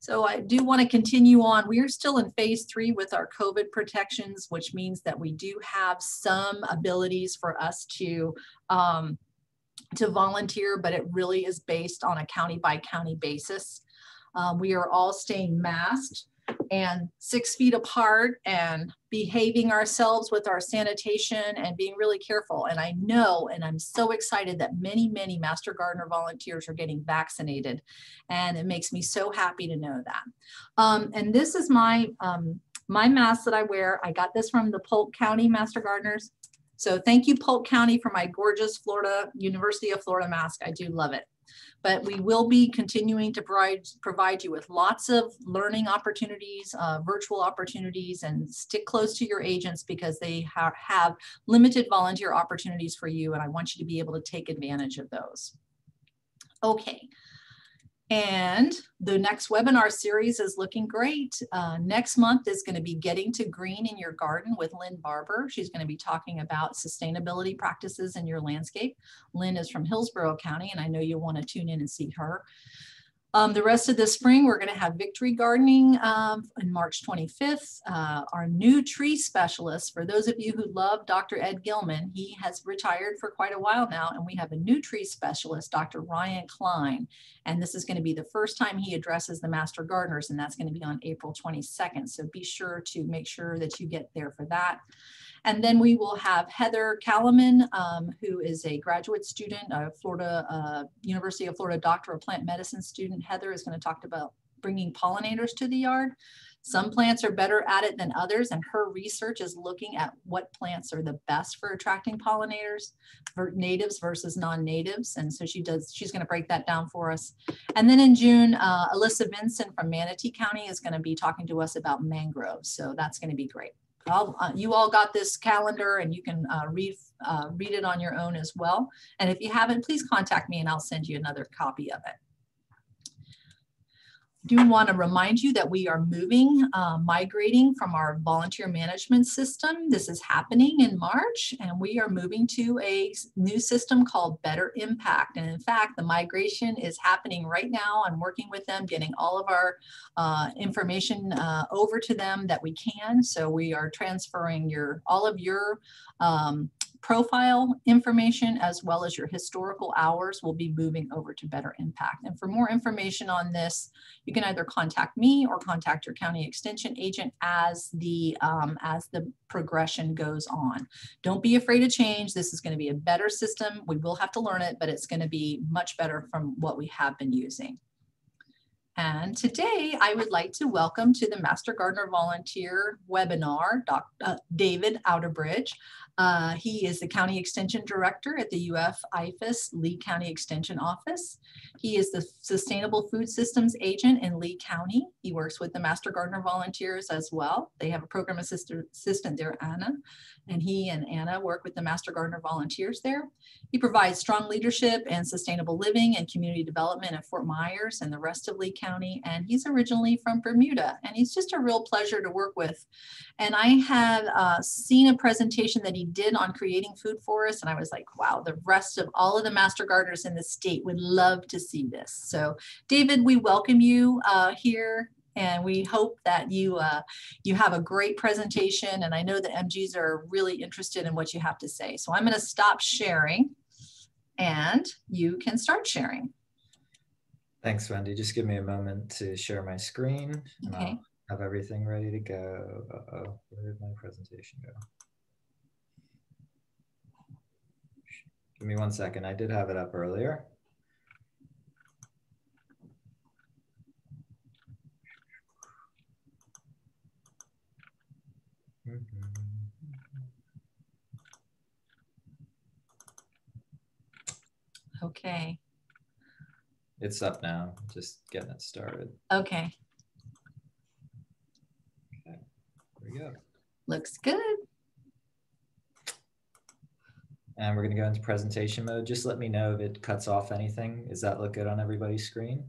So I do want to continue on. We are still in phase 3 with our COVID protections, which means that we do have some abilities for us to volunteer, but it really is based on a county by county basis. We are all staying masked and 6 feet apart and behaving ourselves with our sanitation and being really careful. And I know, and I'm so excited that many, many Master Gardener volunteers are getting vaccinated. And it makes me so happy to know that. And this is my mask that I wear. I got this from the Polk County Master Gardeners. So thank you, Polk County, for my gorgeous University of Florida mask. I do love it. But we will be continuing to provide you with lots of learning opportunities, virtual opportunities, and stick close to your agents because they have limited volunteer opportunities for you, and I want you to be able to take advantage of those. Okay. And the next webinar series is looking great. Next month is going to be Getting to Green in Your Garden with Lynn Barber. She's going to be talking about sustainability practices in your landscape. Lynn is from Hillsborough County, and I know you'll want to tune in and see her. The rest of the spring, we're going to have Victory Gardening on March 25th. Our new tree specialist, for those of you who love Dr. Ed Gilman, he has retired for quite a while now, and we have a new tree specialist, Dr. Ryan Klein. And this is going to be the first time he addresses the Master Gardeners, and that's going to be on April 22nd. So be sure to make sure that you get there for that. And then we will have Heather Kalaman, who is a graduate student, University of Florida Doctor of Plant Medicine student. Heather is going to talk about bringing pollinators to the yard. Some plants are better at it than others, and her research is looking at what plants are the best for attracting pollinators, for natives versus non-natives. And so she's going to break that down for us. And then in June, Alyssa Vinson from Manatee County is going to be talking to us about mangroves. So that's going to be great. You all got this calendar, and you can read it on your own as well. And if you haven't, please contact me and I'll send you another copy of it. I do want to remind you that we are migrating from our volunteer management system. This is happening in March, and we are moving to a new system called Better Impact. And in fact, the migration is happening right now. I'm working with them, getting all of our information over to them that we can. So we are transferring all of your profile information as well as your historical hours will be moving over to Better Impact. And for more information on this, you can either contact me or contact your county extension agent as the progression goes on. Don't be afraid to change. This is going to be a better system. We will have to learn it, but it's going to be much better from what we have been using. And today I would like to welcome to the Master Gardener Volunteer webinar, David Outerbridge. He is the County Extension Director at the IFAS Lee County Extension Office. He is the Sustainable Food Systems Agent in Lee County. He works with the Master Gardener Volunteers as well. They have a program assistant there, Anna, and he and Anna work with the Master Gardener Volunteers there. He provides strong leadership and sustainable living and community development at Fort Myers and the rest of Lee County. And he's originally from Bermuda, and he's just a real pleasure to work with. And I had seen a presentation that he did on creating food forests, and I was like, wow, the rest of all of the Master Gardeners in the state would love to see this. So David, we welcome you here, and we hope that you have a great presentation, and I know the MGs are really interested in what you have to say. So I'm going to stop sharing and you can start sharing. Thanks, Wendy. Just give me a moment to share my screen. And Okay. I'll have everything ready to go. Uh-oh, where did my presentation go? Give me 1 second. I did have it up earlier. Okay. It's up now, just getting it started. Okay. Okay, there we go. Looks good. And we're going to go into presentation mode. Just let me know if it cuts off anything. Does that look good on everybody's screen?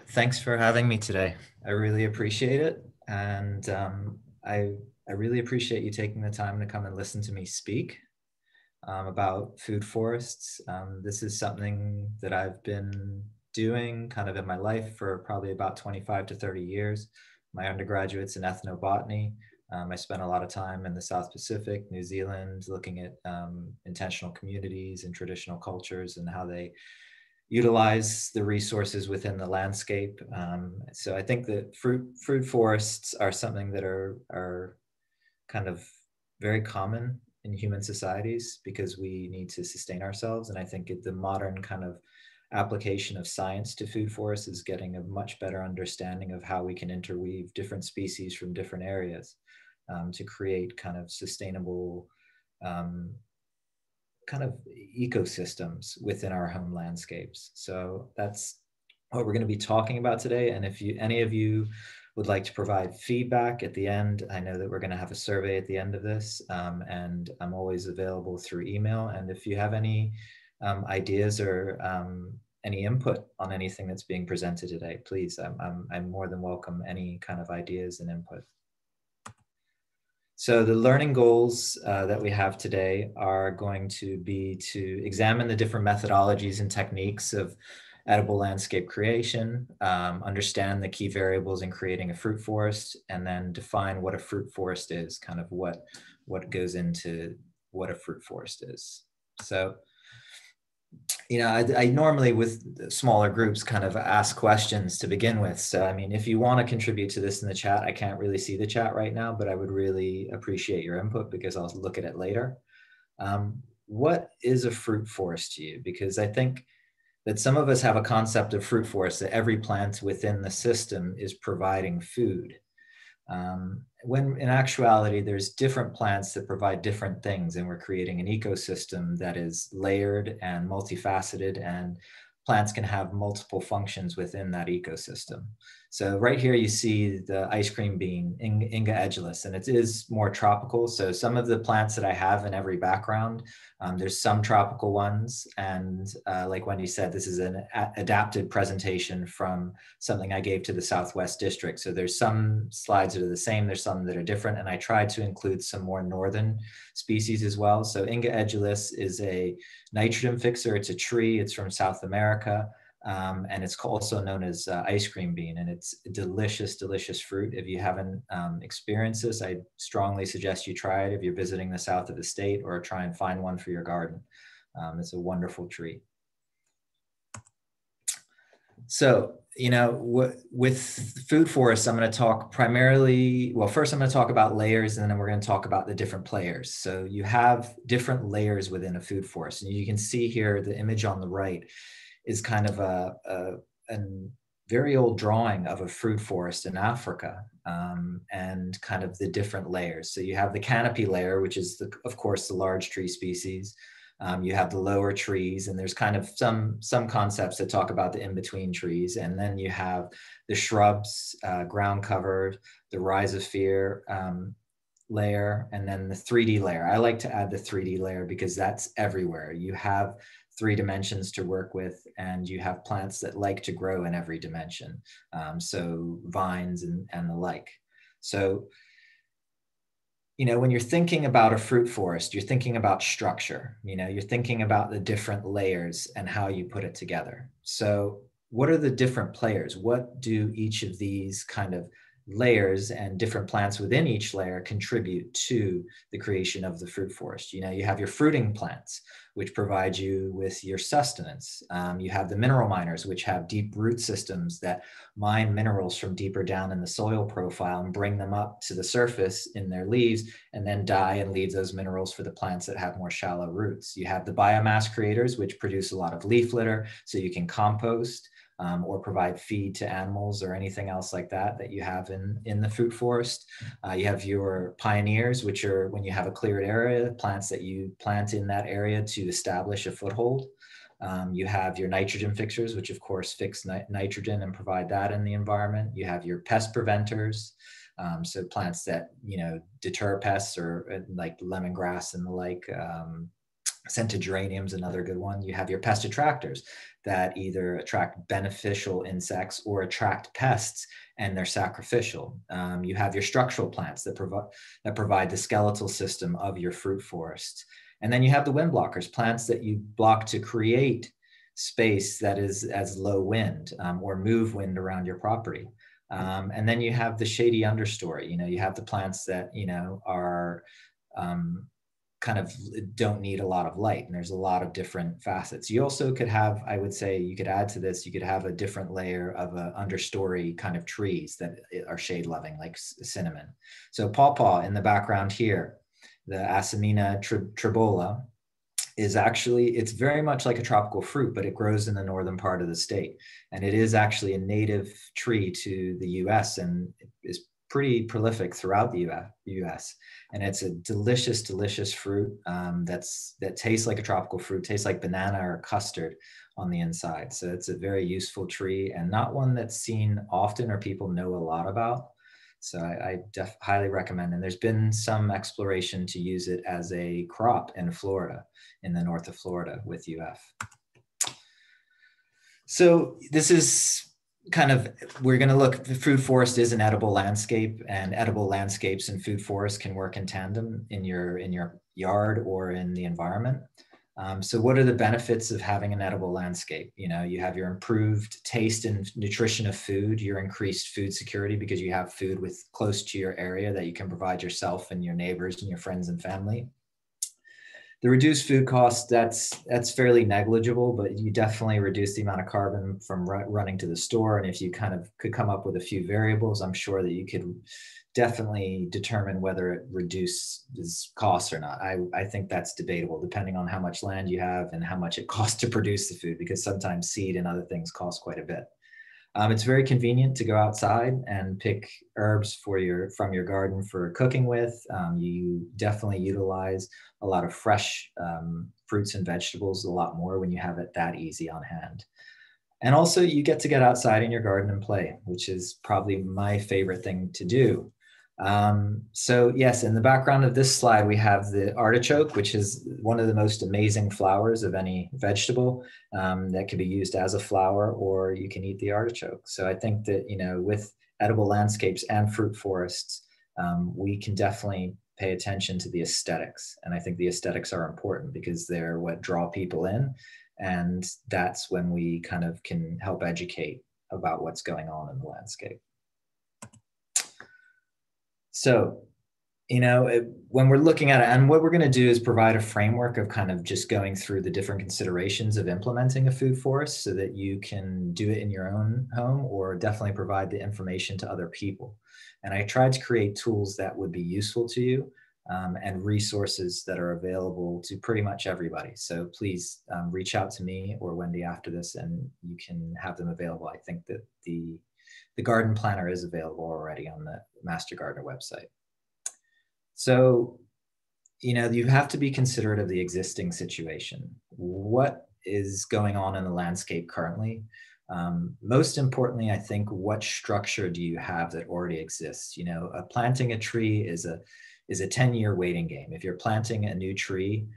Thanks for having me today. I really appreciate it. And I really appreciate you taking the time to come and listen to me speak. about food forests. This is something that I've been doing kind of in my life for probably about 25 to 30 years. My undergraduate's in ethnobotany. I spent a lot of time in the South Pacific, New Zealand, looking at intentional communities and traditional cultures and how they utilize the resources within the landscape. So I think that fruit forests are something that are kind of very common in human societies because we need to sustain ourselves. And I think the modern kind of application of science to food forests is getting a much better understanding of how we can interweave different species from different areas to create kind of sustainable kind of ecosystems within our home landscapes. So that's what we're going to be talking about today. And if any of you would like to provide feedback at the end, I know that we're going to have a survey at the end of this, and I'm always available through email. And if you have any ideas or any input on anything that's being presented today, please, I'm more than welcome any kind of ideas and input. So the learning goals that we have today are going to be to examine the different methodologies and techniques of edible landscape creation, understand the key variables in creating a fruit forest, and then define what a fruit forest is, kind of what goes into what a fruit forest is. So, you know, I normally with smaller groups kind of ask questions to begin with. So, I mean, if you want to contribute to this in the chat, I can't really see the chat right now, but I would really appreciate your input because I'll look at it later. What is a fruit forest to you? Because I think that some of us have a concept of fruit forest that every plant within the system is providing food. When in actuality, there's different plants that provide different things, and we're creating an ecosystem that is layered and multifaceted, and plants can have multiple functions within that ecosystem. So right here, you see the ice cream bean, Inga edulis, and it is more tropical. So some of the plants that I have in every background, there's some tropical ones. And like Wendy said, this is an adapted presentation from something I gave to the Southwest District. So there's some slides that are the same, there's some that are different. And I tried to include some more northern species as well. So Inga edulis is a nitrogen fixer. It's a tree, it's from South America. And it's also known as ice cream bean, and it's a delicious, delicious fruit. If you haven't experienced this, I strongly suggest you try it if you're visiting the south of the state, or try and find one for your garden. It's a wonderful treat. So, you know, with food forests, I'm going to talk primarily, well, first I'm going to talk about layers, and then we're going to talk about the different players. So you have different layers within a food forest, and you can see here the image on the right is kind of a very old drawing of a fruit forest in Africa, and kind of the different layers. So you have the canopy layer, which is, of course, the large tree species. You have the lower trees, and there's kind of some concepts that talk about the in-between trees. And then you have the shrubs, ground covered, the rhizosphere layer, and then the 3D layer. I like to add the 3D layer because that's everywhere. You have 3 dimensions to work with, and you have plants that like to grow in every dimension. So vines and the like. So, you know, when you're thinking about a fruit forest, you're thinking about structure. You know, you're thinking about the different layers and how you put it together. So what are the different players? What do each of these kind of layers and different plants within each layer contribute to the creation of the fruit forest? You know, you have your fruiting plants, which provide you with your sustenance. You have the mineral miners, which have deep root systems that mine minerals from deeper down in the soil profile and bring them up to the surface in their leaves, and then die and leave those minerals for the plants that have more shallow roots. You have the biomass creators, which produce a lot of leaf litter, so you can compost or provide feed to animals or anything else like that you have in the fruit forest. You have your pioneers, which are when you have a cleared area, plants that you plant in that area to establish a foothold. You have your nitrogen fixers, which of course fix nitrogen and provide that in the environment. You have your pest preventers, so plants that, you know, deter pests, or like lemongrass and the like. Scented geranium's another good one. You have your pest attractors that either attract beneficial insects or attract pests, and they're sacrificial. You have your structural plants that provide the skeletal system of your fruit forest. And then you have the wind blockers, plants that you block to create space that is as low wind or move wind around your property. And then you have the shady understory. You have the plants that, are kind of don't need a lot of light. And there's a lot of different facets. You also could have, I would say, you could add to this, you could have a different layer of understory kind of trees that are shade loving, like cinnamon. So pawpaw in the background here, the Asamina tribola, is actually, it's very much like a tropical fruit, but it grows in the northern part of the state. And it is actually a native tree to the US and is pretty prolific throughout the US. And it's a delicious, delicious fruit that tastes like a tropical fruit, tastes like banana or custard on the inside. So it's a very useful tree and not one that's seen often or people know a lot about. So I highly recommend, and there's been some exploration to use it as a crop in Florida, in the north of Florida with UF. So this is kind of, we're going to look, the food forest is an edible landscape, and edible landscapes and food forests can work in tandem in your yard or in the environment. So what are the benefits of having an edible landscape? You have your improved taste and nutrition of food, your increased food security because you have food close to your area that you can provide yourself and your neighbors and your friends and family. The reduced food cost, that's fairly negligible, but you definitely reduce the amount of carbon from running to the store. And if you kind of could come up with a few variables, I'm sure that you could definitely determine whether it reduces costs or not. I think that's debatable depending on how much land you have and how much it costs to produce the food, because sometimes seed and other things cost quite a bit. It's very convenient to go outside and pick herbs from your garden for cooking with. You definitely utilize a lot of fresh fruits and vegetables a lot more when you have it that easy on hand. And also you get to get outside in your garden and play, which is probably my favorite thing to do. So yes, in the background of this slide, we have the artichoke, which is one of the most amazing flowers of any vegetable that can be used as a flower, or you can eat the artichoke. So I think that, with edible landscapes and fruit forests, we can definitely pay attention to the aesthetics. And I think the aesthetics are important because they're what draw people in. And that's when we kind of can help educate about what's going on in the landscape. So, when we're looking at it, and what we're going to do is provide a framework of kind of just going through the different considerations of implementing a food forest so that you can do it in your own home or definitely provide the information to other people. And I tried to create tools that would be useful to you and resources that are available to pretty much everybody. So please reach out to me or Wendy after this and you can have them available. I think that the garden planner is available already on the Master Gardener website. So, you have to be considerate of the existing situation. What is going on in the landscape currently? Most importantly, I think, what structure do you have that already exists? Planting a tree is a 10-year waiting game. If you're planting a new tree,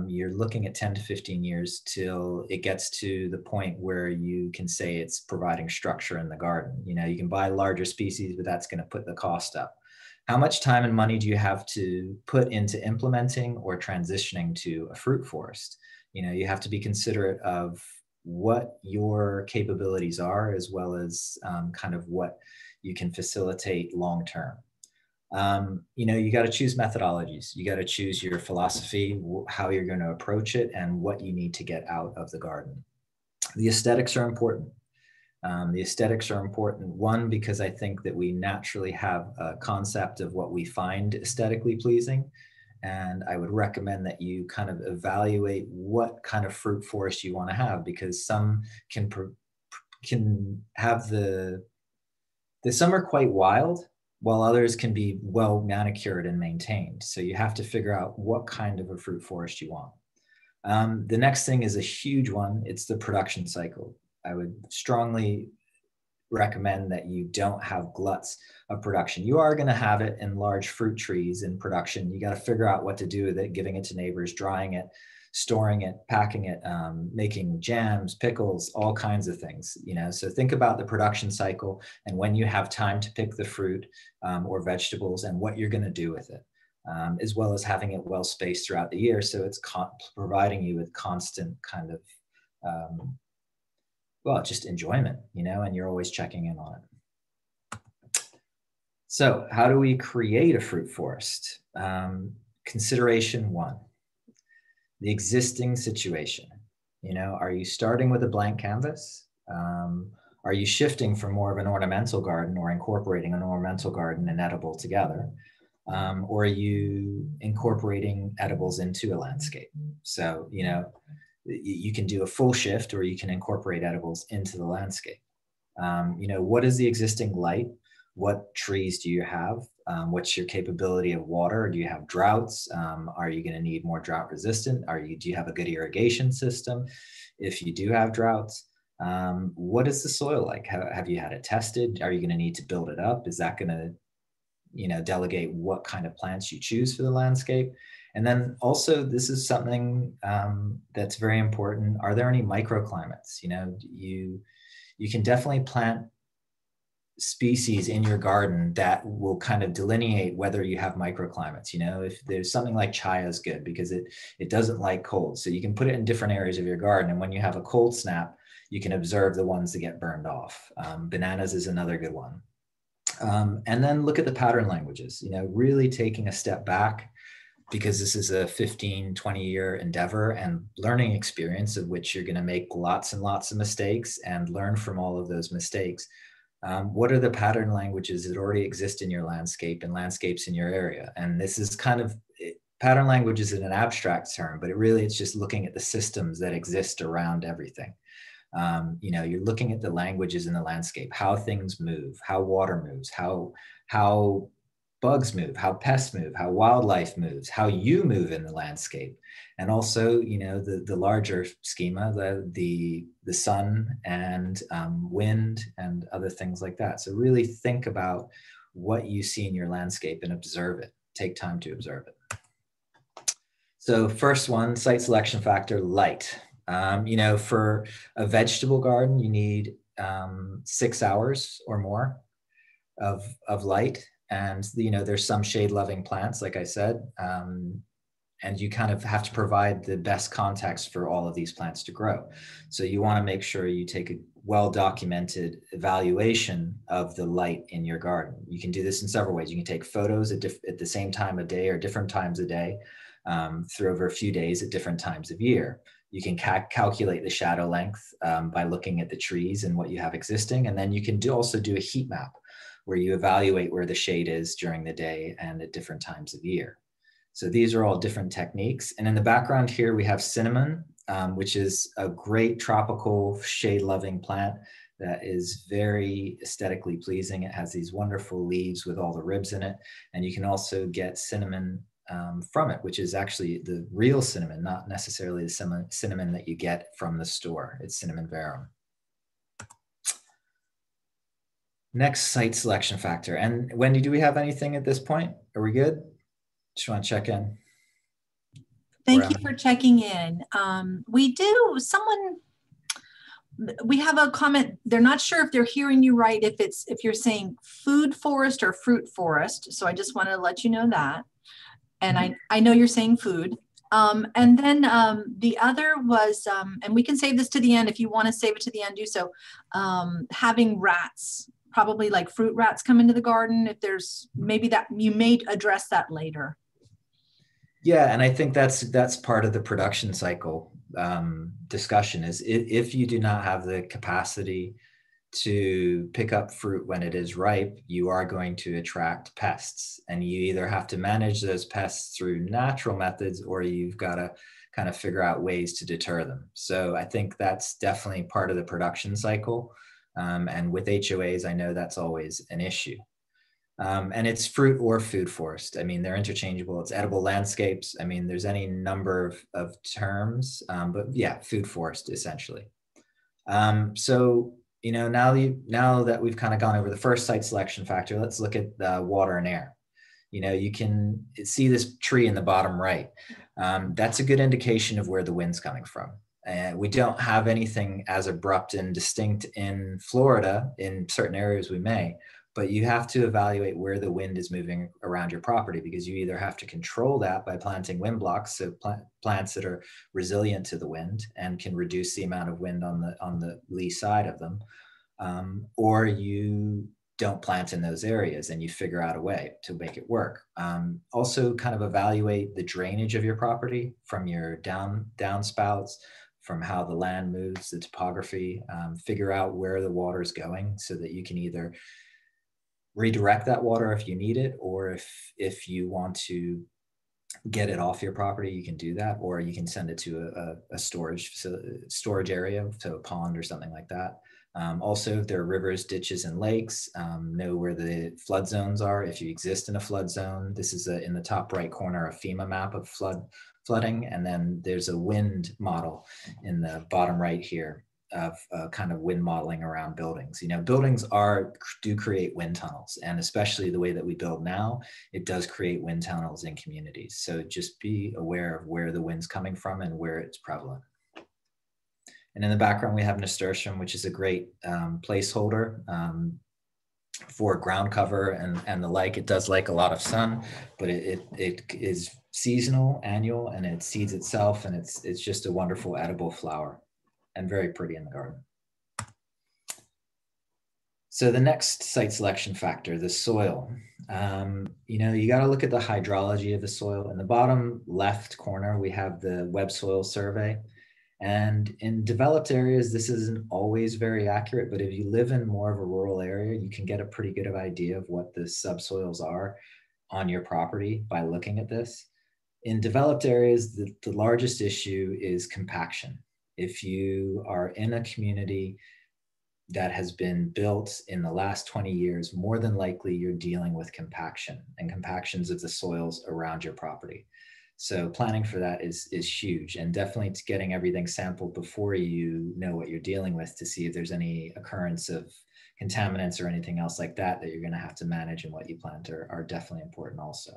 you're looking at 10 to 15 years till it gets to the point where you can say it's providing structure in the garden. You can buy larger species, but that's going to put the cost up. How much time and money do you have to put into implementing or transitioning to a fruit forest? You have to be considerate of what your capabilities are, as well as kind of what you can facilitate long-term. You got to choose methodologies. You got to choose your philosophy, how you're going to approach it, and what you need to get out of the garden. The aesthetics are important. One, because I think that we naturally have a concept of what we find aesthetically pleasing. And I would recommend that you kind of evaluate what kind of fruit forest you want to have, because some can have some are quite wild, while others can be well manicured and maintained. So you have to figure out what kind of a fruit forest you want. The next thing is a huge one. It's the production cycle. I would strongly recommend that you don't have gluts of production. You are going to have it in large fruit trees in production. You got to figure out what to do with it, giving it to neighbors, drying it, storing it, packing it, making jams, pickles, all kinds of things. So think about the production cycle and when you have time to pick the fruit or vegetables and what you're going to do with it. as well as having it well spaced throughout the year. So it's providing you with constant kind of, well, just enjoyment, you know, and you're always checking in on it. So how do we create a fruit forest? Consideration one, the existing situation. You know, are you starting with a blank canvas? Are you shifting from more of an ornamental garden or incorporating an ornamental garden and edible together? Or are you incorporating edibles into a landscape? So, you know, you can do a full shift or you can incorporate edibles into the landscape. You know, what is the existing light? What trees do you have? What's your capability of water? Do you have droughts? Are you going to need more drought resistant? Do you have a good irrigation system? If you do have droughts, what is the soil like? Have you had it tested? Are you going to need to build it up? Is that going to, you know, delegate what kind of plants you choose for the landscape? And then also, this is something that's very important. Are there any microclimates? You know, you can definitely plant species in your garden that will kind of delineate whether you have microclimates. You know, if there's something like chaya is good because it doesn't like cold. So you can put it in different areas of your garden. And when you have a cold snap, you can observe the ones that get burned off. Bananas is another good one. And then look at the pattern languages, you know, really taking a step back, because this is a 15, 20-year endeavor and learning experience of which you're going to make lots and lots of mistakes and learn from all of those mistakes. What are the pattern languages that already exist in your landscape and landscapes in your area? And this is kind of, pattern language is an abstract term, but it's just looking at the systems that exist around everything. You know, you're looking at the languages in the landscape, how things move, how water moves, how bugs move, how pests move, how wildlife moves, how you move in the landscape. And also, you know, the larger schema, the sun and wind and other things like that. So really think about what you see in your landscape and observe it. Take time to observe it. So first one, site selection factor, light. You know, for a vegetable garden, you need 6 hours or more of light. And, you know, there's some shade loving plants, like I said, and you kind of have to provide the best context for all of these plants to grow. So you want to make sure you take a well-documented evaluation of the light in your garden. You can do this in several ways. You can take photos at the same time of day or different times a day through over a few days at different times of year. You can calculate the shadow length by looking at the trees and what you have existing. And then you can also do a heat map where you evaluate where the shade is during the day and at different times of year. So these are all different techniques. And in the background here, we have cinnamon, which is a great tropical shade-loving plant that is very aesthetically pleasing. It has these wonderful leaves with all the ribs in it. And you can also get cinnamon from it, which is actually the real cinnamon, not necessarily the cinnamon that you get from the store. It's cinnamon verum. Next, site selection factor. And Wendy, do we have anything at this point? Are we good? Just want to check in. Thank you for checking in. We have a comment. They're not sure if they're hearing you right, if you're saying food forest or fruit forest. So I just want to let you know that. And I know you're saying food. And then the other was, and we can save this to the end. If you want to save it to the end, do so. Having rats, probably like fruit rats, come into the garden. If there's maybe that, you may address that later. Yeah, and I think that's part of the production cycle discussion is if you do not have the capacity to pick up fruit when it is ripe, you are going to attract pests, and you either have to manage those pests through natural methods or you've got to kind of figure out ways to deter them. So I think that's definitely part of the production cycle. And with HOAs, I know that's always an issue. And it's fruit or food forest. I mean, they're interchangeable. It's edible landscapes. I mean, there's any number of terms, but yeah, food forest essentially. So, you know, now that we've kind of gone over the first site selection factor, let's look at the water and air. You know, you can see this tree in the bottom right. That's a good indication of where the wind's coming from. We don't have anything as abrupt and distinct in Florida. In certain areas we may, but you have to evaluate where the wind is moving around your property, because you either have to control that by planting wind blocks, so plants that are resilient to the wind and can reduce the amount of wind on the lee side of them, or you don't plant in those areas and you figure out a way to make it work. Also kind of evaluate the drainage of your property from your downspouts, from how the land moves, the topography, figure out where the water is going so that you can either redirect that water if you need it, or if you want to get it off your property, you can do that, or you can send it to a storage area, so a pond or something like that. Also, if there are rivers, ditches, and lakes, know where the flood zones are if you exist in a flood zone. This is in the top right corner, a FEMA map of flooding, and then there's a wind model in the bottom right here of kind of wind modeling around buildings. Buildings do create wind tunnels, and especially the way that we build now, it does create wind tunnels in communities. So just be aware of where the wind's coming from and where it's prevalent. And in the background, we have nasturtium, which is a great placeholder for ground cover and the like. It does like a lot of sun, but it is seasonal, annual, and it seeds itself, and it's just a wonderful edible flower and very pretty in the garden. So the next site selection factor, the soil. You got to look at the hydrology of the soil. In the bottom left corner, we have the Web Soil Survey. And in developed areas, this isn't always very accurate, but if you live in more of a rural area, you can get a pretty good idea of what the subsoils are on your property by looking at this. In developed areas, the largest issue is compaction. If you are in a community that has been built in the last 20 years, more than likely you're dealing with compaction and compactions of the soils around your property. So planning for that is huge, and definitely getting everything sampled before you know what you're dealing with to see if there's any occurrence of contaminants or anything else like that you're going to have to manage in what you plant are definitely important also.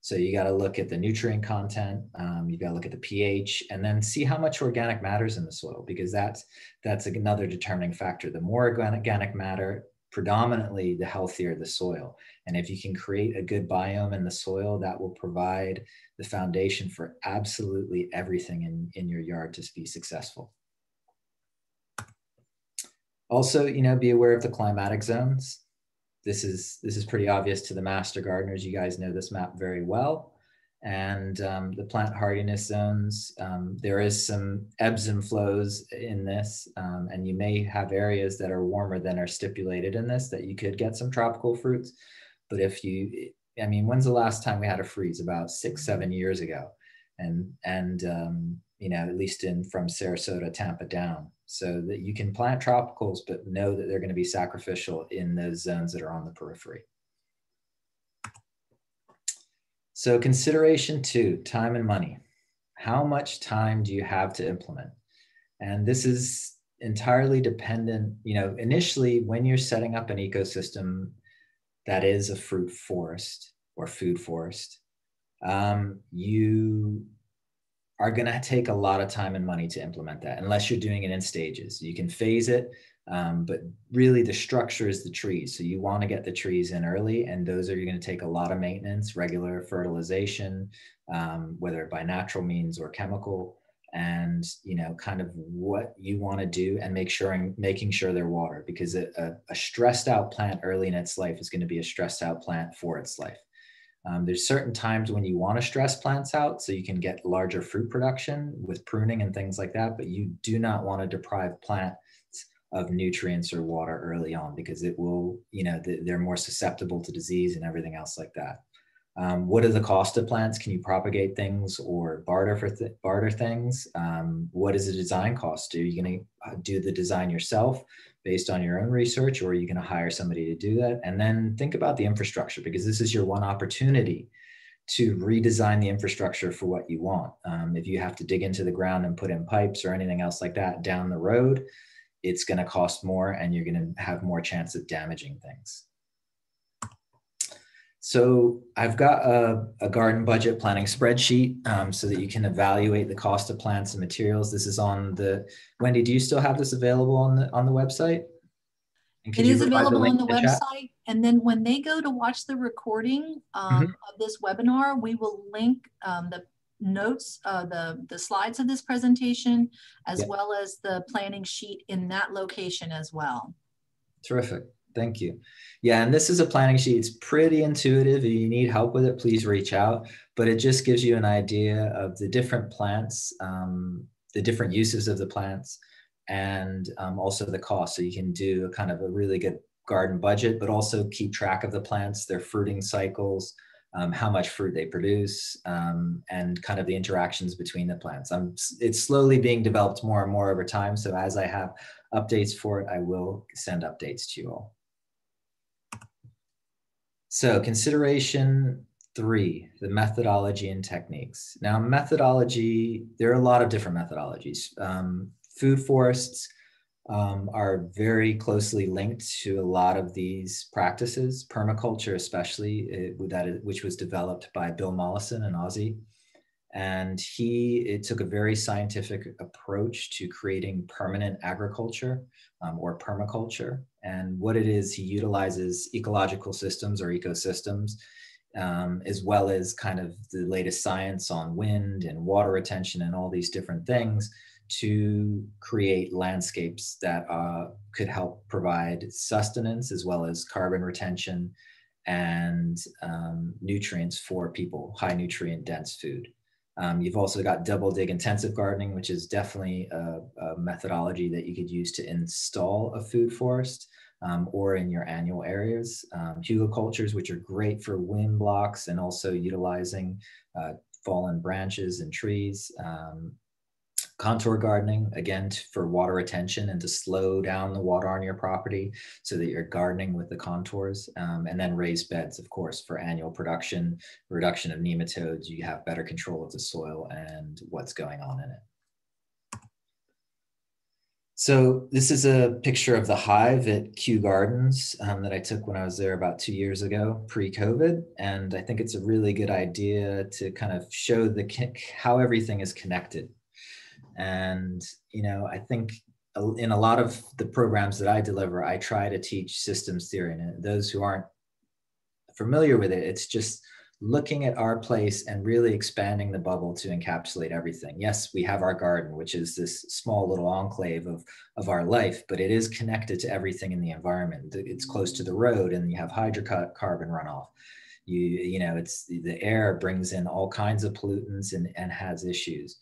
So you got to look at the nutrient content, you got to look at the pH, and then see how much organic matter is in the soil, because that's another determining factor. The more organic matter, predominantly the healthier the soil. And if you can create a good biome in the soil, that will provide the foundation for absolutely everything in your yard to be successful. Also, be aware of the climatic zones. This is pretty obvious to the master gardeners. You guys know this map very well. And the plant hardiness zones, there is some ebbs and flows in this, and you may have areas that are warmer than are stipulated in this that you could get some tropical fruits. But when's the last time we had a freeze? About 6-7 years ago, and at least from Sarasota, Tampa down, so that you can plant tropicals, but know that they're going to be sacrificial in those zones that are on the periphery. So consideration 2, time and money. How much time do you have to implement? And this is entirely dependent, initially when you're setting up an ecosystem that is a fruit forest or food forest, you are going to take a lot of time and money to implement that, unless you're doing it in stages. You can phase it, but really the structure is the trees. So you want to get the trees in early, and those are going to take a lot of maintenance, regular fertilization, whether by natural means or chemical, and kind of what you want to do, and making sure they're watered, because a stressed out plant early in its life is going to be a stressed out plant for its life. There's certain times when you want to stress plants out so you can get larger fruit production with pruning and things like that, but you do not want to deprive plants of nutrients or water early on, because it will, they're more susceptible to disease and everything else like that. What is the cost of plants? Can you propagate things or barter things? What is the design cost? Are you going to do the design yourself based on your own research, or are you going to hire somebody to do that? And then think about the infrastructure, because this is your one opportunity to redesign the infrastructure for what you want. If you have to dig into the ground and put in pipes or anything else like that down the road, it's going to cost more, and you're going to have more chance of damaging things. So I've got a garden budget planning spreadsheet so that you can evaluate the cost of plants and materials. This is on the, Wendy, do you still have this available on the website? And It could you is provide the available link on the in the chat? website. And then when they go to watch the recording of this webinar, we will link the notes, the slides of this presentation, as well as the planning sheet in that location as well. Terrific. Thank you. Yeah, and this is a planning sheet. It's pretty intuitive. If you need help with it, please reach out. But it just gives you an idea of the different plants, the different uses of the plants, and also the cost. So you can do a kind of a really good garden budget, but also keep track of the plants, their fruiting cycles, how much fruit they produce, and kind of the interactions between the plants. It's slowly being developed more and more over time. So as I have updates for it, I will send updates to you all. So consideration 3, the methodology and techniques. Now methodology, there are a lot of different methodologies. Food forests are very closely linked to a lot of these practices, permaculture especially, which was developed by Bill Mollison, an Aussie. And it took a very scientific approach to creating permanent agriculture, or permaculture. And what it is, he utilizes ecological systems or ecosystems, as well as kind of the latest science on wind and water retention and all these different things to create landscapes that could help provide sustenance as well as carbon retention and nutrients for people, high nutrient dense food. You've also got double dig intensive gardening, which is definitely a methodology that you could use to install a food forest, or in your annual areas. Hugelcultures, which are great for wind blocks and also utilizing fallen branches and trees. Contour gardening, again, for water retention and to slow down the water on your property so that you're gardening with the contours. And then raised beds, of course, for annual production, reduction of nematodes. You have better control of the soil and what's going on in it. So this is a picture of the hive at Kew Gardens that I took when I was there about 2 years ago, pre-COVID. And I think it's a really good idea to kind of show how everything is connected. And, you know, I think in a lot of the programs that I deliver, I try to teach systems theory. And those who aren't familiar with it, it's just looking at our place and really expanding the bubble to encapsulate everything. Yes, we have our garden, which is this small little enclave of our life, but it is connected to everything in the environment. It's close to the road and you have hydrocarbon runoff. You know, the air brings in all kinds of pollutants and has issues.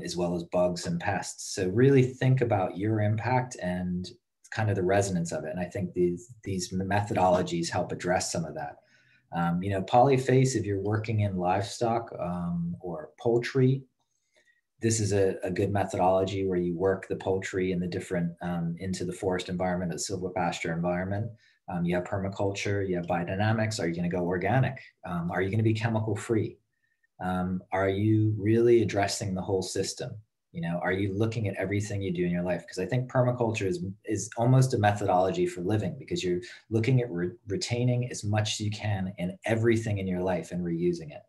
As well as bugs and pests. So really think about your impact and kind of the resonance of it. And I think these methodologies help address some of that. You know, polyface, if you're working in livestock or poultry, this is a good methodology where you work the poultry and the different into the forest environment, the silvopasture environment. You have permaculture, you have biodynamics. Are you going to go organic? Are you going to be chemical free? Are you really addressing the whole system? You know, are you looking at everything you do in your life? Because I think permaculture is almost a methodology for living, because you're looking at retaining as much as you can in everything in your life and reusing it.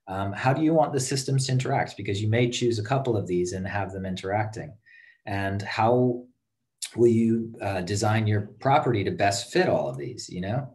How do you want the systems to interact? Because you may choose a couple of these and have them interacting. And how will you design your property to best fit all of these, you know?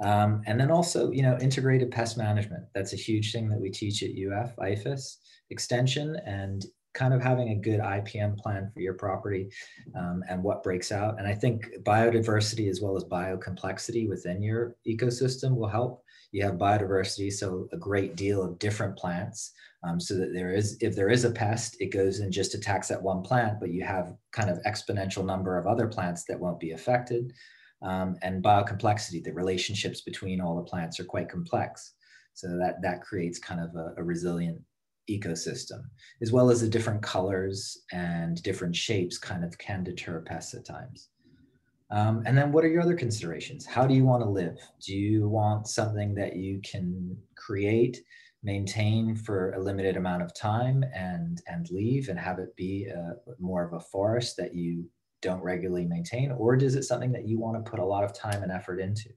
And then also, you know, integrated pest management. That's a huge thing that we teach at IFAS Extension, and kind of having a good IPM plan for your property and what breaks out. And I think biodiversity as well as biocomplexity within your ecosystem will help. You have biodiversity, so a great deal of different plants, so that if there is a pest, it goes and just attacks that one plant, but you have kind of exponential number of other plants that won't be affected. And biocomplexity, the relationships between all the plants are quite complex. So that creates kind of a resilient ecosystem, as well as the different colors and different shapes kind of can deter pests at times. And then what are your other considerations? How do you want to live? Do you want something that you can create, maintain for a limited amount of time and leave and have it be more of a forest that you don't regularly maintain? Or is it something that you want to put a lot of time and effort into?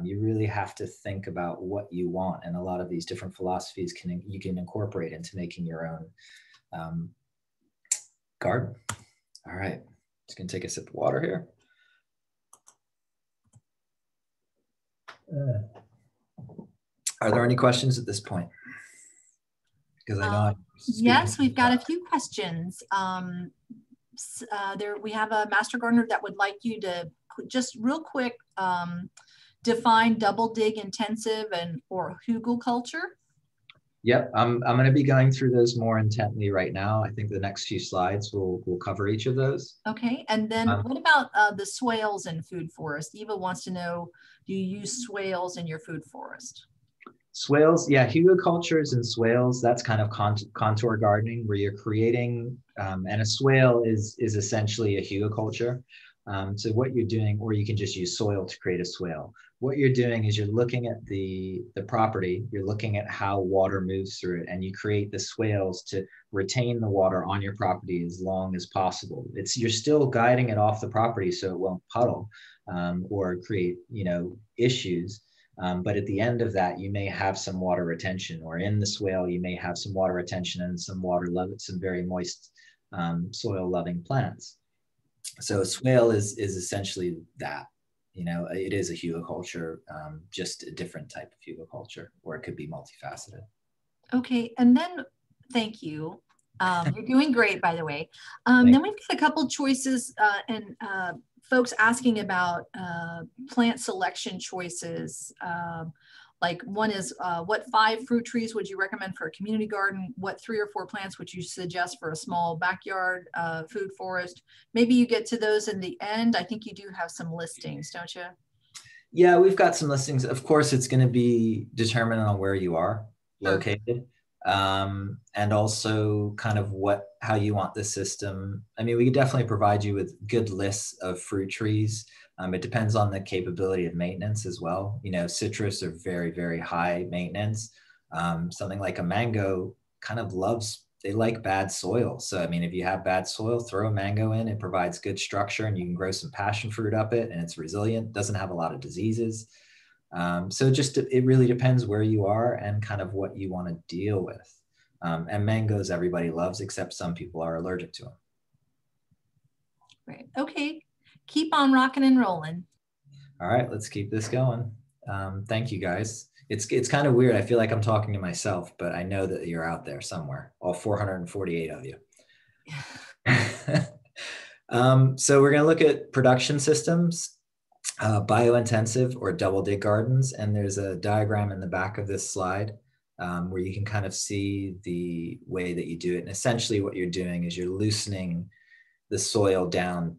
You really have to think about what you want, and a lot of these different philosophies you can incorporate into making your own garden. All right, just gonna take a sip of water here. Are there any questions at this point? Because I know I'm yes, we've got a few questions. We have a master gardener that would like you to just real quick define double dig intensive or hugelkultur. Yep, I'm going to be going through those more intently right now. I think the next few slides will cover each of those. Okay, and then what about the swales in food forest? Eva wants to know, do you use swales in your food forest? Swales, yeah, hugelkulturs and swales, that's kind of contour gardening where you're creating, and a swale is essentially a hugelkultur. So what you're doing, or you can just use soil to create a swale. What you're doing is you're looking at the property, you're looking at how water moves through it, and you create the swales to retain the water on your property as long as possible. You're still guiding it off the property so it won't puddle or create, issues. But at the end of that, you may have some water retention, or in the swale, you may have some water retention and some very moist soil-loving plants. So a swale is essentially that. It is a hugelkultur, just a different type of hugelkultur, or it could be multifaceted. Okay, and then thank you. You're doing great, by the way. Then we've got a couple choices and folks asking about plant selection choices. Like one is, what 5 fruit trees would you recommend for a community garden? What 3 or 4 plants would you suggest for a small backyard food forest? Maybe you get to those in the end. I think you do have some listings, don't you? Yeah, we've got some listings. Of course, it's going to be determined on where you are located. And also kind of how you want the system. I mean, we could definitely provide you with good lists of fruit trees. It depends on the capability of maintenance as well. Citrus are very, very high maintenance. Something like a mango they like bad soil. So, I mean, if you have bad soil, throw a mango in, it provides good structure and you can grow some passion fruit up it and it's resilient, doesn't have a lot of diseases. So it really depends where you are and kind of what you want to deal with. And mangoes everybody loves, except some people are allergic to them. Right. Okay. Keep on rocking and rolling. All right, let's keep this going. Thank you guys. It's kind of weird. I feel like I'm talking to myself, but I know that you're out there somewhere, all 448 of you. So we're going to look at production systems, biointensive or double dig gardens. And there's a diagram in the back of this slide where you can kind of see the way that you do it. And essentially what you're doing is you're loosening the soil down,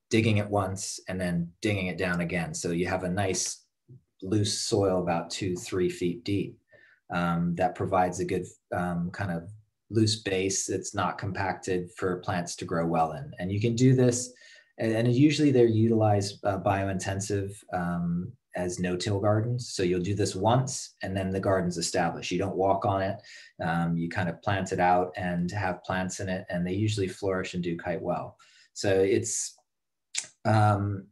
digging it once and then digging it down again. So you have a nice loose soil about 2-3 feet deep that provides a good kind of loose base that's not compacted for plants to grow well in. And you can do this, and usually they're utilized biointensive as no-till gardens. So you'll do this once and then the garden's established. You don't walk on it. You kind of plant it out and have plants in it, and they usually flourish and do quite well. So it's,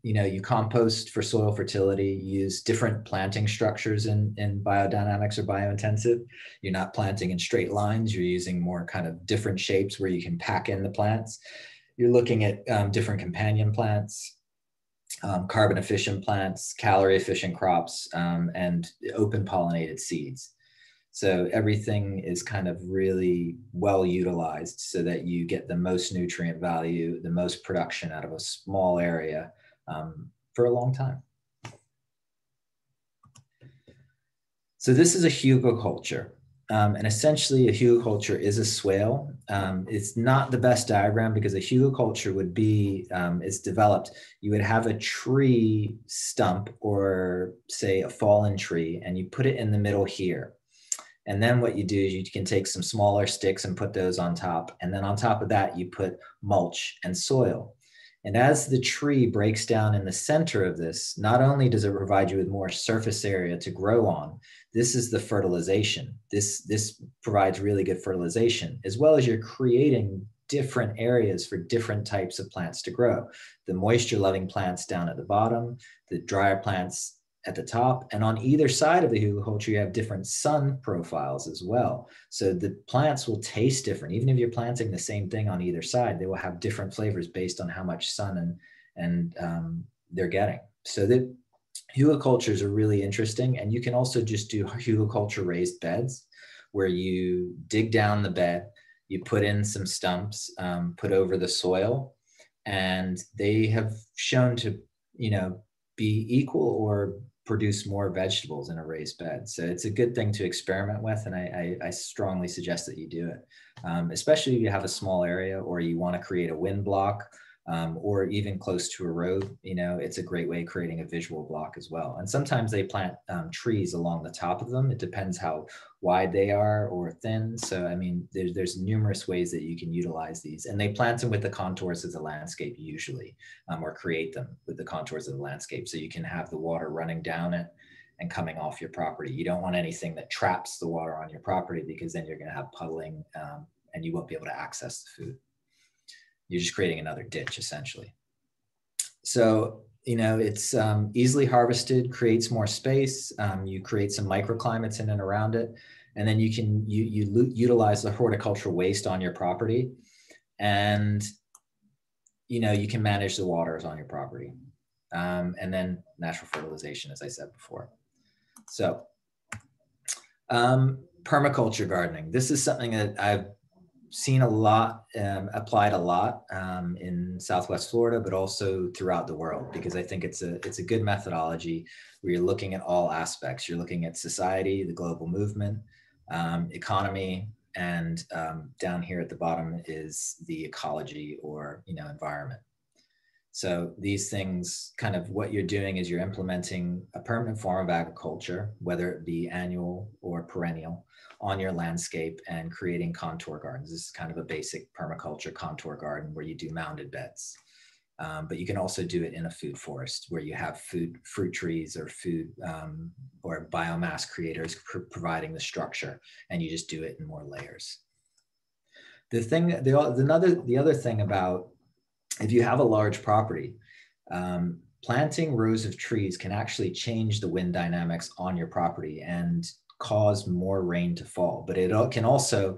you compost for soil fertility, use different planting structures in biodynamics or biointensive. You're not planting in straight lines. You're using more kind of different shapes where you can pack in the plants. You're looking at different companion plants, carbon efficient plants, calorie efficient crops, and open pollinated seeds. So everything is kind of really well utilized so that you get the most nutrient value, the most production out of a small area for a long time. So this is a hugelkultur. And essentially a hugelkultur is a swale. It's not the best diagram because a hugelkultur would be, it's developed, you would have a tree stump or say a fallen tree and you put it in the middle here. And then what you do is you can take some smaller sticks and put those on top. And then on top of that, you put mulch and soil. And as the tree breaks down in the center of this, not only does it provide you with more surface area to grow on, this is the fertilization. This provides really good fertilization, as well as you're creating different areas for different types of plants to grow. The moisture-loving plants down at the bottom, the drier plants at the top, and on either side of the hugelkultur, you have different sun profiles as well. So the plants will taste different. Even if you're planting the same thing on either side, they will have different flavors based on how much sun and they're getting. So that Hugelcultures are really interesting, and you can also just do hugelculture raised beds where you dig down the bed, you put in some stumps, put over the soil, and they have shown to, be equal or produce more vegetables in a raised bed. So it's a good thing to experiment with, and I strongly suggest that you do it, especially if you have a small area or you want to create a wind block, or even close to a road. It's a great way of creating a visual block as well. And sometimes they plant trees along the top of them. It depends how wide they are or thin. So, I mean, there's numerous ways that you can utilize these, and they plant them with the contours of the landscape usually, or create them with the contours of the landscape. So you can have the water running down it and coming off your property. You don't want anything that traps the water on your property, because then you're going to have puddling, and you won't be able to access the food. You're just creating another ditch essentially. So, it's easily harvested, creates more space. You create some microclimates in and around it. And then you can utilize the horticultural waste on your property. And, you can manage the waters on your property. And then natural fertilization, as I said before. So permaculture gardening. This is something that I've seen a lot, applied a lot in Southwest Florida, but also throughout the world, because I think it's a good methodology where you're looking at all aspects. You're looking at society, the global movement, economy, and down here at the bottom is the ecology or environment. So these things, kind of what you're doing is you're implementing a permanent form of agriculture, whether it be annual or perennial, on your landscape, and creating contour gardens. This is kind of a basic permaculture contour garden where you do mounded beds. But you can also do it in a food forest where you have fruit trees or food or biomass creators providing the structure, and you just do it in more layers. The other thing about, if you have a large property, planting rows of trees can actually change the wind dynamics on your property and cause more rain to fall, but it can also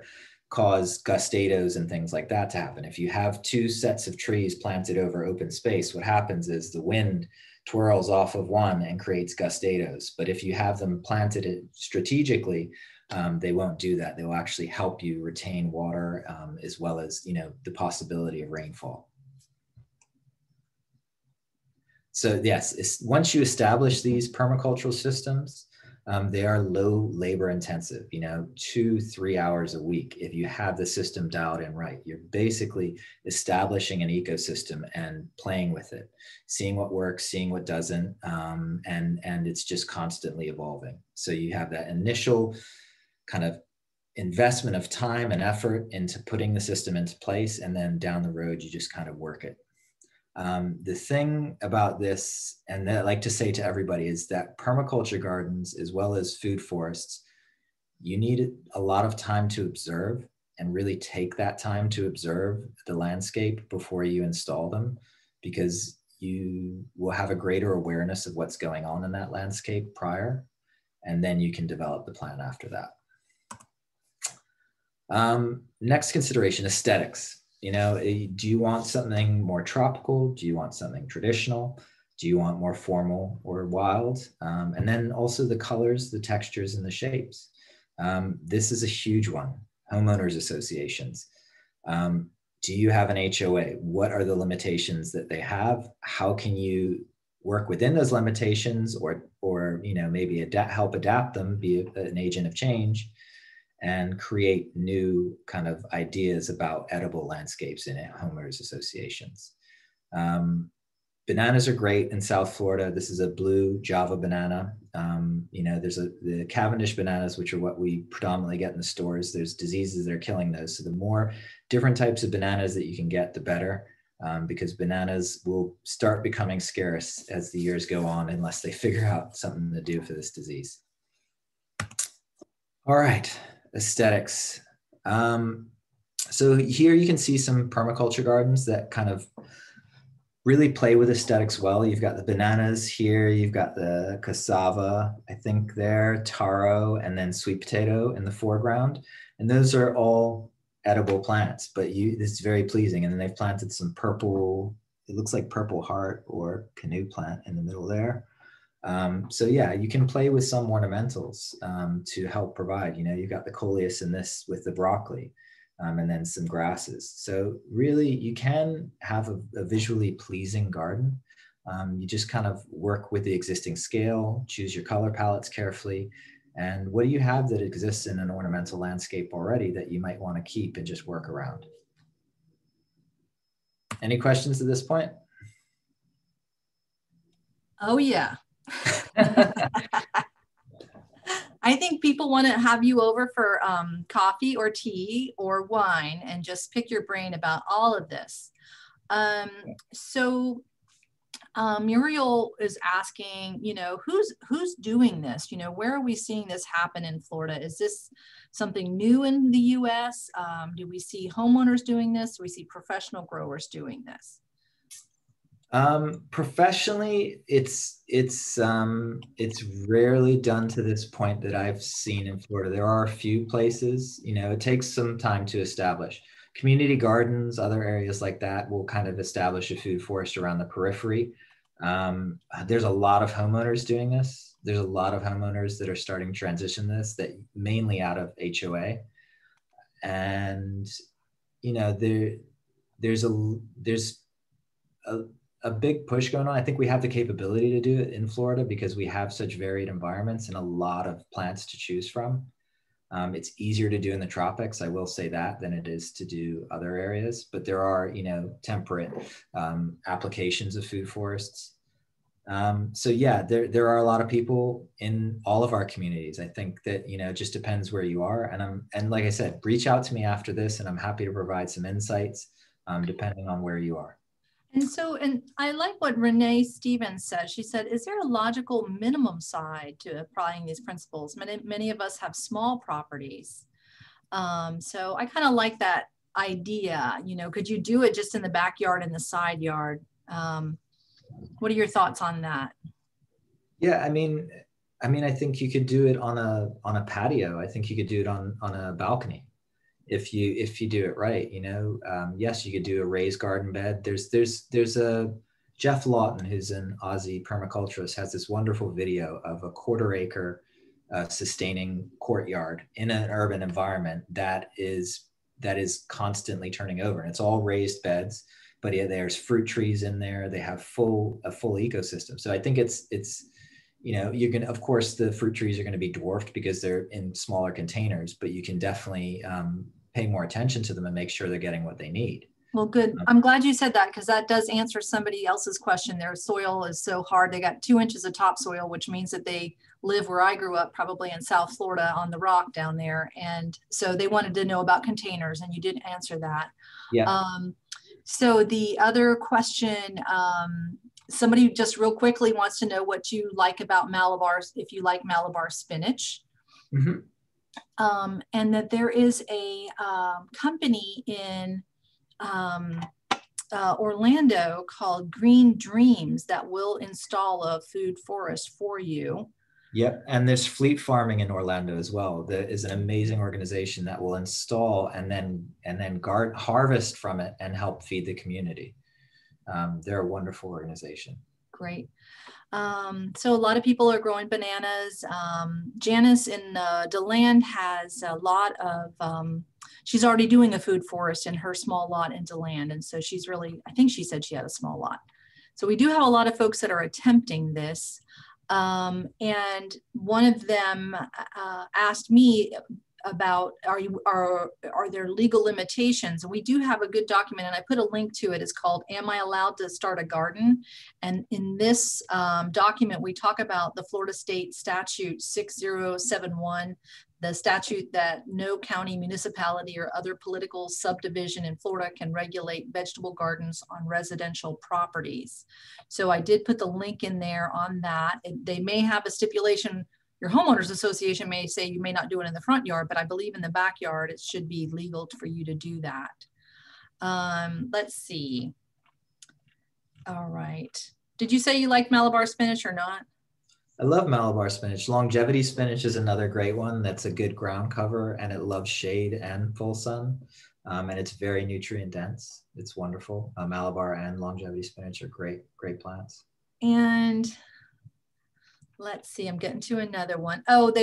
cause gustados and things like that to happen. If you have two sets of trees planted over open space, what happens is the wind twirls off of one and creates gustados. But if you have them planted strategically, they won't do that. They will actually help you retain water, as well as the possibility of rainfall. So yes, once you establish these permacultural systems, they are low labor intensive, 2-3 hours a week. If you have the system dialed in right, you're basically establishing an ecosystem and playing with it, seeing what works, seeing what doesn't, and it's just constantly evolving. So you have that initial kind of investment of time and effort into putting the system into place, and then down the road, you just kind of work it. The thing about this, and that I like to say to everybody, is that permaculture gardens, as well as food forests, you need a lot of time to observe, and really take that time to observe the landscape before you install them, because you will have a greater awareness of what's going on in that landscape prior, and then you can develop the plan after that. Next consideration, aesthetics. Do you want something more tropical? Do you want something traditional? Do you want more formal or wild? And then also the colors, the textures, and the shapes. This is a huge one. Homeowners associations. Do you have an HOA? What are the limitations that they have? How can you work within those limitations, or maybe help adapt them, be an agent of change, and create new kind of ideas about edible landscapes in homeowners associations. Bananas are great in South Florida. This is a blue Java banana. There's the Cavendish bananas, which are what we predominantly get in the stores. There's diseases that are killing those. So the more different types of bananas that you can get, the better, because bananas will start becoming scarce as the years go on, unless they figure out something to do for this disease. All right. Aesthetics. So here you can see some permaculture gardens that kind of really play with aesthetics well. You've got the bananas here, you've got the cassava, I think there, taro, and then sweet potato in the foreground. And those are all edible plants, but it's very pleasing. And then they've planted some purple, it looks like purple heart or canoe plant in the middle there. So yeah, you can play with some ornamentals to help provide. You've got the coleus in this with the broccoli, and then some grasses. So really, you can have a visually pleasing garden. You just kind of work with the existing scale, choose your color palettes carefully, and what do you have that exists in an ornamental landscape already that you might want to keep and just work around? Any questions at this point? Oh yeah. I think people want to have you over for coffee or tea or wine and just pick your brain about all of this. Muriel is asking, who's doing this? Where are we seeing this happen in Florida? Is this something new in the US? Do we see homeowners doing this? Do we see professional growers doing this? Professionally, it's rarely done to this point that I've seen in Florida. There are a few places, it takes some time to establish. Community gardens, other areas like that will kind of establish a food forest around the periphery. There's a lot of homeowners doing this. There's a lot of homeowners that are starting to transition this, that mainly out of HOA. And, there's a big push going on. I think we have the capability to do it in Florida because we have such varied environments and a lot of plants to choose from. It's easier to do in the tropics, I will say that, than it is to do other areas. But there are, temperate applications of food forests. So yeah, there are a lot of people in all of our communities. I think that, it just depends where you are. And like I said, reach out to me after this and I'm happy to provide some insights depending on where you are. And I like what Renee Stevens said. She said, is there a logical minimum side to applying these principles? Many of us have small properties. So I kind of like that idea. Could you do it just in the backyard and the side yard? What are your thoughts on that? Yeah, I mean, I think you could do it on a patio. I think you could do it on a balcony. If you do it right, yes, you could do a raised garden bed. There's a Jeff Lawton, who's an Aussie permaculturist, has this wonderful video of a 1/4 acre sustaining courtyard in an urban environment that is constantly turning over, and it's all raised beds. But yeah, there's fruit trees in there. They have a full ecosystem. So I think it's you can, of course, the fruit trees are going to be dwarfed because they're in smaller containers, but you can definitely pay more attention to them and make sure they're getting what they need. Well, good. I'm glad you said that because that does answer somebody else's question. Their soil is so hard. They got 2 inches of topsoil, which means that they live where I grew up, probably in South Florida on the rock down there. And so they wanted to know about containers and you didn't answer that. Yeah. So the other question, somebody just real quickly wants to know what you like about Malabar, if you like Malabar spinach. Mm-hmm. And that there is a company in Orlando called Green Dreams that will install a food forest for you. Yep, and there's Fleet Farming in Orlando as well. That is an amazing organization that will install and then harvest from it and help feed the community. They're a wonderful organization. Great. So a lot of people are growing bananas. Janice in DeLand has a lot of, she's already doing a food forest in her small lot in DeLand. And so she's really, I think she said she had a small lot. So we do have a lot of folks that are attempting this. And one of them asked me about, are there legal limitations? And we do have a good document, and I put a link to it. It's called, Am I Allowed to Start a Garden? And in this document, we talk about the Florida State Statute 6071, the statute that no county, municipality, or other political subdivision in Florida can regulate vegetable gardens on residential properties. So I did put the link in there on that. They may have a stipulation. Your homeowners association may say you may not do it in the front yard, but I believe in the backyard, it should be legal for you to do that. Let's see. All right. Did you say you like Malabar spinach or not? I love Malabar spinach. Longevity spinach is another great one. That's a good ground cover and it loves shade and full sun. And it's very nutrient dense. It's wonderful. Malabar and longevity spinach are great plants. And Let's see, I'm getting to another one. Oh,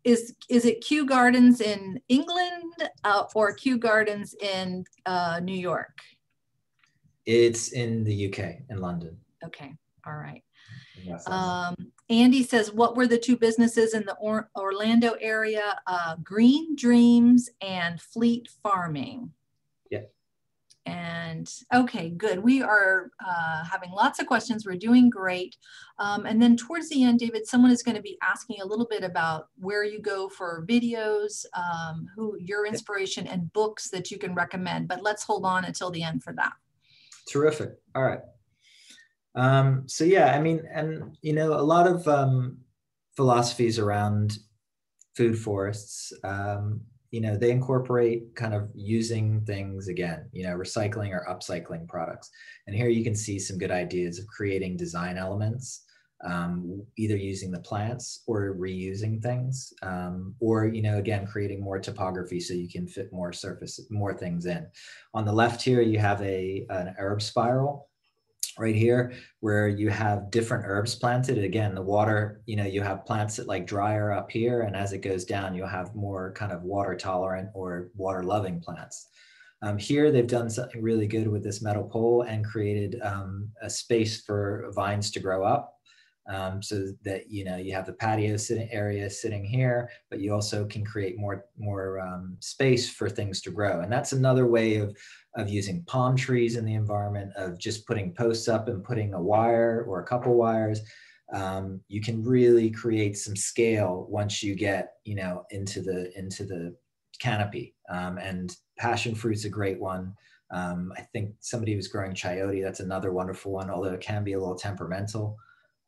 is it Kew Gardens in England or Kew Gardens in New York? It's in the UK, in London. Okay, all right. West Andy says, what were the two businesses in the Orlando area? Green Dreams and Fleet Farming. Yeah. And okay, good. We are having lots of questions. We're doing great. And then towards the end, David, someone is going to be asking a little bit about where you go for videos, who your inspiration and books that you can recommend. But let's hold on until the end for that. Terrific. All right. So yeah, I mean, and you know, a lot of philosophies around food forests, you know, they incorporate kind of using things again, you know, recycling or upcycling products. And here you can see some good ideas of creating design elements, either using the plants or reusing things, or, you know, again, creating more topography so you can fit more surface, more things in. On the left here, you have an herb spiral right here, where you have different herbs planted. Again, the water, you know, you have plants that like drier up here, and as it goes down, you'll have more kind of water tolerant or water loving plants. Here, they've done something really good with this metal pole and created a space for vines to grow up. So that, you know, you have the patio area sitting here, but you also can create more space for things to grow. And that's another way of using palm trees in the environment, of just putting posts up and putting a wire or a couple wires. You can really create some scale once you get, you know, into the canopy. And passion fruit's a great one. I think somebody was growing chayote. That's another wonderful one, although it can be a little temperamental.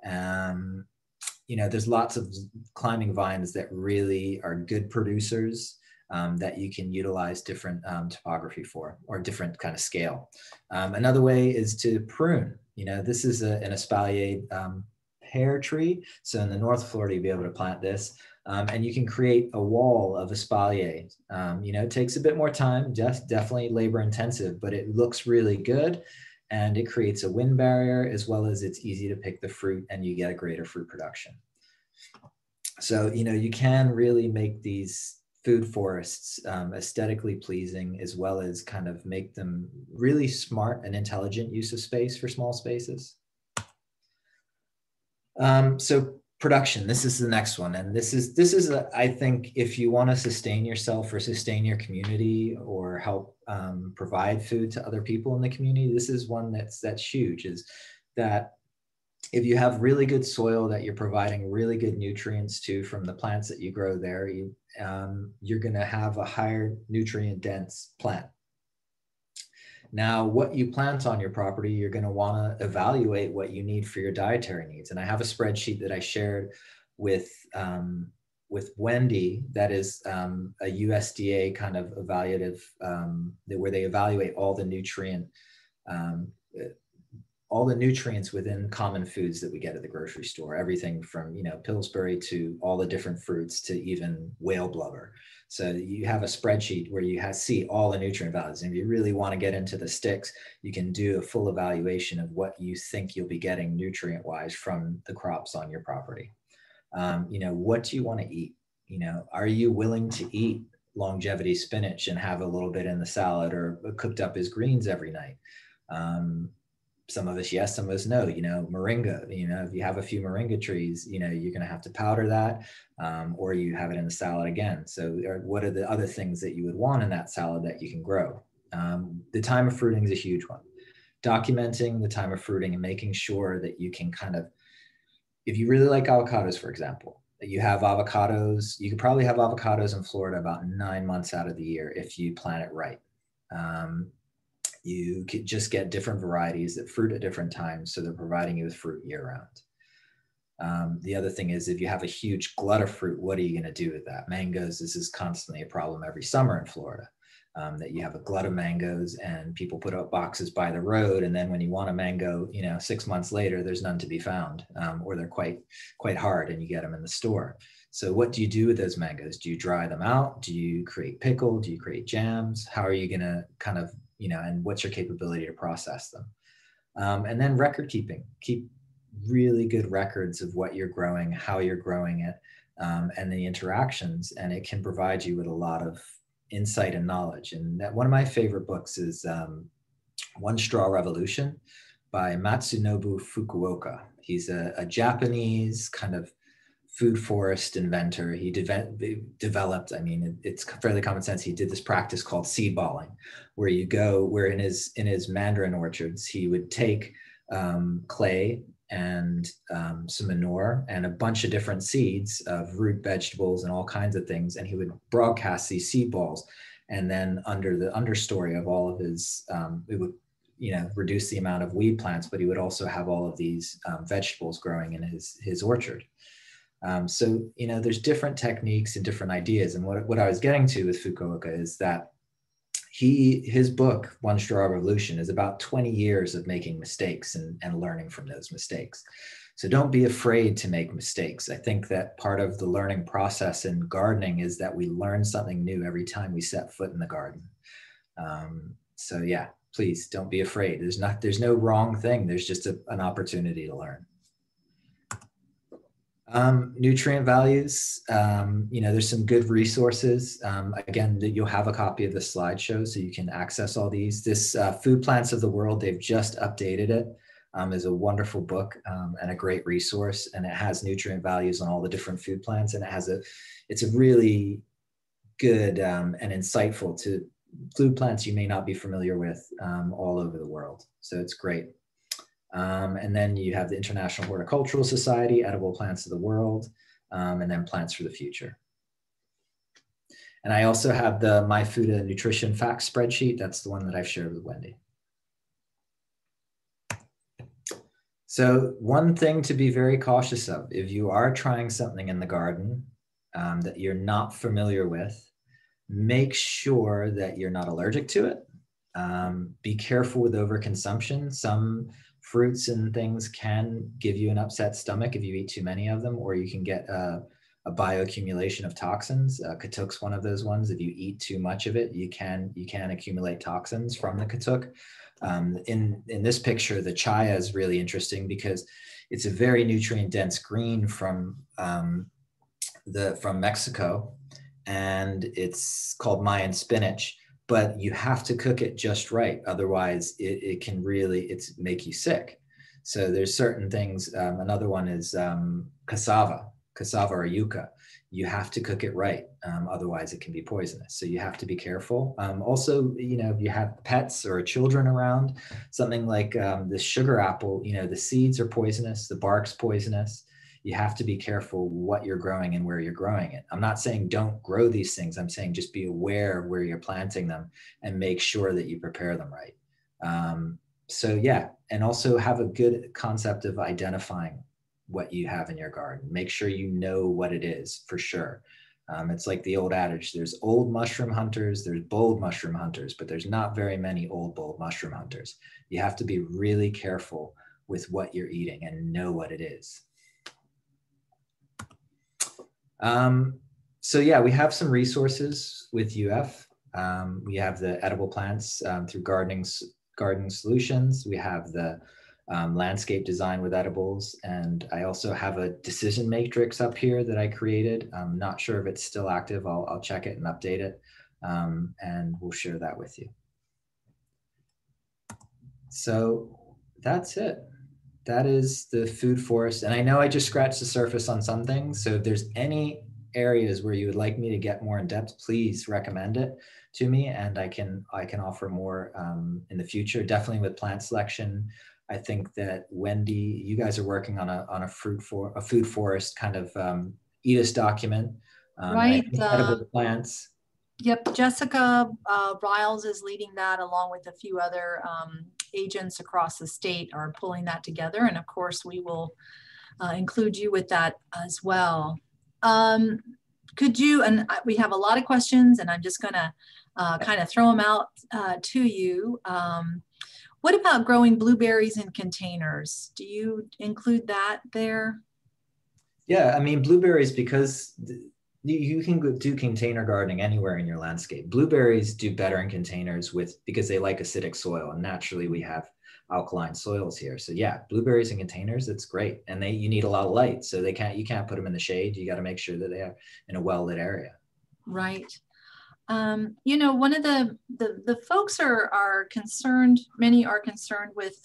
You know, there's lots of climbing vines that really are good producers, that you can utilize different topography for, or different kind of scale. Another way is to prune. You know, this is an espalier pear tree. So in the North Florida, you'll be able to plant this. And you can create a wall of espalier. You know, it takes a bit more time, definitely labor intensive, but it looks really good. And it creates a wind barrier, as well as it's easy to pick the fruit and you get a greater fruit production. So, you know, you can really make these food forests aesthetically pleasing, as well as kind of make them really smart and intelligent use of space for small spaces. So production, this is the next one. And this is I think, if you want to sustain yourself or sustain your community or help provide food to other people in the community, this is one that's huge, is that if you have really good soil that you're providing really good nutrients to from the plants that you grow there, you're going to have a higher nutrient dense plant. Now, what you plant on your property, you're going to want to evaluate what you need for your dietary needs. And I have a spreadsheet that I shared with Wendy, that is a USDA kind of evaluative, where they evaluate all the nutrients within common foods that we get at the grocery store, everything from, you know, Pillsbury to all the different fruits to even whale blubber. So you have a spreadsheet where you see all the nutrient values. And if you really want to get into the sticks, you can do a full evaluation of what you think you'll be getting nutrient wise from the crops on your property. You know, what do you want to eat? You know, are you willing to eat longevity spinach and have a little bit in the salad, or cooked up as greens every night? Some of us, yes, some of us, no. You know, moringa, you know, if you have a few moringa trees, you know, you're going to have to powder that, or you have it in the salad again. So what are the other things that you would want in that salad that you can grow? The time of fruiting is a huge one. Documenting the time of fruiting and making sure that you can kind of, if you really like avocados, for example, you have avocados, you could probably have avocados in Florida about 9 months out of the year if you plant it right. You could just get different varieties that fruit at different times, so they're providing you with fruit year round. The other thing is, if you have a huge glut of fruit, what are you going to do with that? Mangoes, this is constantly a problem every summer in Florida, that you have a glut of mangoes and people put up boxes by the road, and then when you want a mango, you know, 6 months later, there's none to be found, or they're quite hard and you get them in the store. So what do you do with those mangoes? Do you dry them out? Do you create pickle? Do you create jams? How are you going to kind of, you know, and what's your capability to process them? And then record keeping. Keep really good records of what you're growing, how you're growing it, and the interactions, and it can provide you with a lot of insight and knowledge. And one of my favorite books is One Straw Revolution by Matsunobu Fukuoka. He's a Japanese kind of food forest inventor. He developed, I mean, it's fairly common sense. He did this practice called seed balling, where you go, where in his mandarin orchards, he would take clay and some manure and a bunch of different seeds of root vegetables and all kinds of things. And he would broadcast these seed balls. And then under the understory of all of his, it would, reduce the amount of weed plants, but he would also have all of these vegetables growing in his orchard. So, there's different techniques and different ideas. And what I was getting to with Fukuoka is that his book, One Straw Revolution, is about 20 years of making mistakes and learning from those mistakes. So don't be afraid to make mistakes. I think that part of the learning process in gardening is that we learn something new every time we set foot in the garden. So yeah, please don't be afraid. There's no wrong thing. There's just an opportunity to learn. Nutrient values, there's some good resources. Again, you'll have a copy of the slideshow so you can access all these. This Food Plants of the World, they've just updated it, is a wonderful book and a great resource. And it has nutrient values on all the different food plants. And it's a really good and insightful to food plants you may not be familiar with all over the world. So it's great. And then you have the International Horticultural Society, Edible Plants of the World, and then Plants for the Future. And I also have the My Food and Nutrition Facts spreadsheet. That's the one that I've shared with Wendy. So one thing to be very cautious of, if you are trying something in the garden that you're not familiar with, make sure that you're not allergic to it. Be careful with overconsumption. Some fruits and things can give you an upset stomach if you eat too many of them, or you can get a bioaccumulation of toxins. Katuk's one of those ones. If you eat too much of it, you can accumulate toxins from the katuk. In this picture, the chaya is really interesting because it's a very nutrient dense green from Mexico, and it's called Mayan spinach. But you have to cook it just right. Otherwise, it can really make you sick. So there's certain things. Another one is cassava or yucca. You have to cook it right. Otherwise, it can be poisonous. So you have to be careful. Also, if you have pets or children around, something like the sugar apple, the seeds are poisonous, the bark's poisonous. You have to be careful what you're growing and where you're growing it. I'm not saying don't grow these things. I'm saying just be aware of where you're planting them and make sure that you prepare them right. So yeah, and also have a good concept of identifying what you have in your garden. Make sure you know what it is for sure. It's like the old adage, there's old mushroom hunters, there's bold mushroom hunters, but there's not very many old bold mushroom hunters. You have to be really careful with what you're eating and know what it is. So yeah, we have some resources with UF. We have the edible plants through gardening solutions. We have the landscape design with edibles. And I also have a decision matrix up here that I created. I'm not sure if it's still active. I'll check it and update it. And we'll share that with you. So that's it. That is the food forest. And I know I just scratched the surface on some things. So if there's any areas where you would like me to get more in depth, please recommend it to me. And I can offer more in the future, definitely with plant selection. I think that Wendy, you guys are working on a food forest kind of EDIS document. Right. Edible plants. Yep. Jessica Riles is leading that along with a few other agents across the state are pulling that together. And of course, we will include you with that as well. Could you, and we have a lot of questions and I'm just gonna kind of throw them out to you. What about growing blueberries in containers? Do you include that there? Yeah, I mean, blueberries, because you can do container gardening anywhere in your landscape. Blueberries do better in containers because they like acidic soil, and naturally we have alkaline soils here. So yeah, blueberries in containers, it's great. And you need a lot of light. So you can't put them in the shade. You got to make sure that they are in a well-lit area. Right. You know, one of the folks are concerned, many are concerned with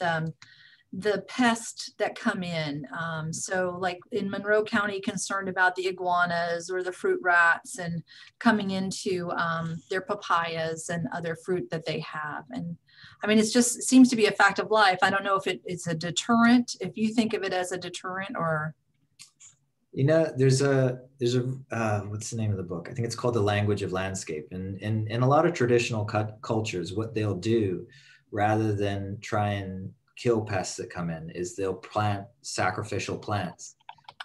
the pests that come in. So like in Monroe County, concerned about the iguanas or the fruit rats and coming into their papayas and other fruit that they have. And I mean, it seems to be a fact of life. I don't know if it's a deterrent, if you think of it as a deterrent or. You know, there's a what's the name of the book? I think it's called The Language of Landscape. And in a lot of traditional cultures, what they'll do rather than try and kill pests that come in is they'll plant sacrificial plants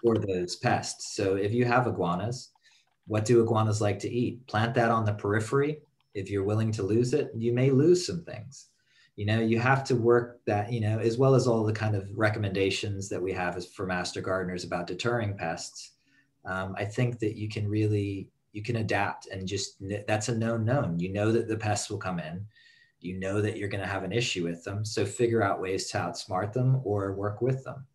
for those pests. So if you have iguanas, what do iguanas like to eat? Plant that on the periphery. If you're willing to lose it, you may lose some things. You know, you have to work that, you know, as well as all the kind of recommendations that we have for master gardeners about deterring pests. I think that you can adapt and just, that's a known. You know that the pests will come in. You know that you're going to have an issue with them. So figure out ways to outsmart them or work with them,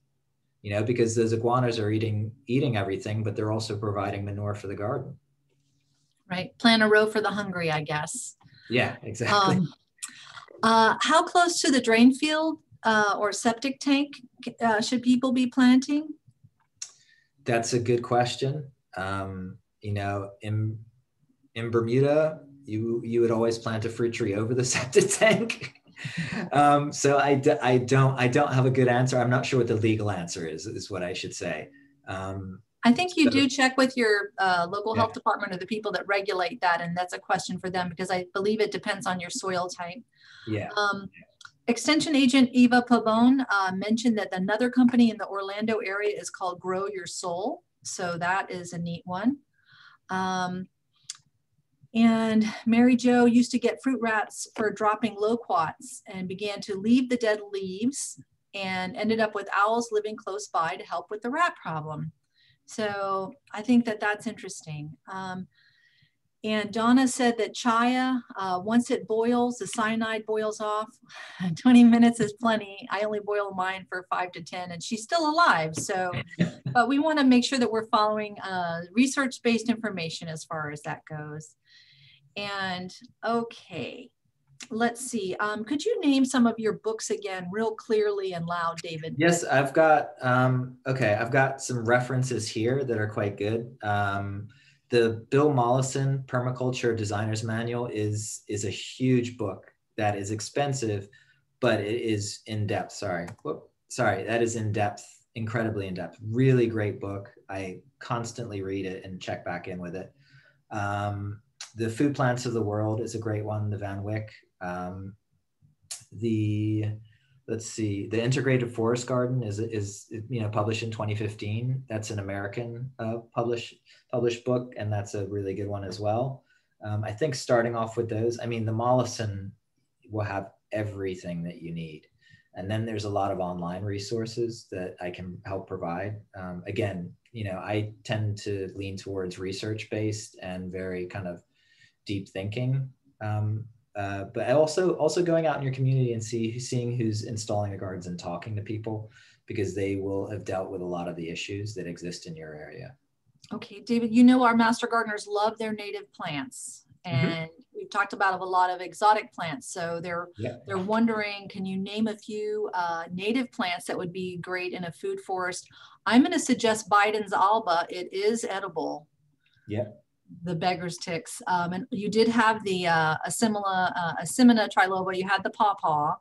you know, because those iguanas are eating everything, but they're also providing manure for the garden. Right. Plant a row for the hungry, I guess. Yeah, exactly. How close to the drain field or septic tank should people be planting? That's a good question. You know, in Bermuda, you would always plant a fruit tree over the septic tank. So I don't have a good answer. I'm not sure what the legal answer is what I should say. I think you do check with your local health department or the people that regulate that, and that's a question for them because I believe it depends on your soil type. Yeah. Extension agent Eva Pabon mentioned that another company in the Orlando area is called Grow Your Soul. So that is a neat one. And Mary Jo used to get fruit rats for dropping loquats and began to leave the dead leaves and ended up with owls living close by to help with the rat problem. So I think that that's interesting. And Donna said that chaya, once it boils, the cyanide boils off. 20 minutes is plenty. I only boil mine for 5 to 10 and she's still alive. So, but we want to make sure that we're following research-based information as far as that goes. And okay, let's see. Could you name some of your books again real clearly and loud, David? Yes, I've got, I've got some references here that are quite good. The Bill Mollison Permaculture Designer's Manual is a huge book that is expensive, but it is in depth. Sorry, that is in depth, incredibly in depth. Really great book. I constantly read it and check back in with it. The Food Plants of the World is a great one. The Van Wyck. Let's see, The Integrated Forest Garden is published in 2015. That's an American published book, and that's a really good one as well. I think starting off with those, I mean, the Mollison will have everything that you need. And then there's a lot of online resources that I can help provide. Again, I tend to lean towards research-based and very kind of deep thinking. But also going out in your community and seeing who's installing the gardens and talking to people, because they will have dealt with a lot of the issues that exist in your area. Okay, David, our master gardeners love their native plants, and we've talked about a lot of exotic plants. So they're wondering, can you name a few native plants that would be great in a food forest? I'm going to suggest Biden's alba. It is edible. Yeah. The beggar's ticks. And you did have the Asimina triloba, you had the pawpaw,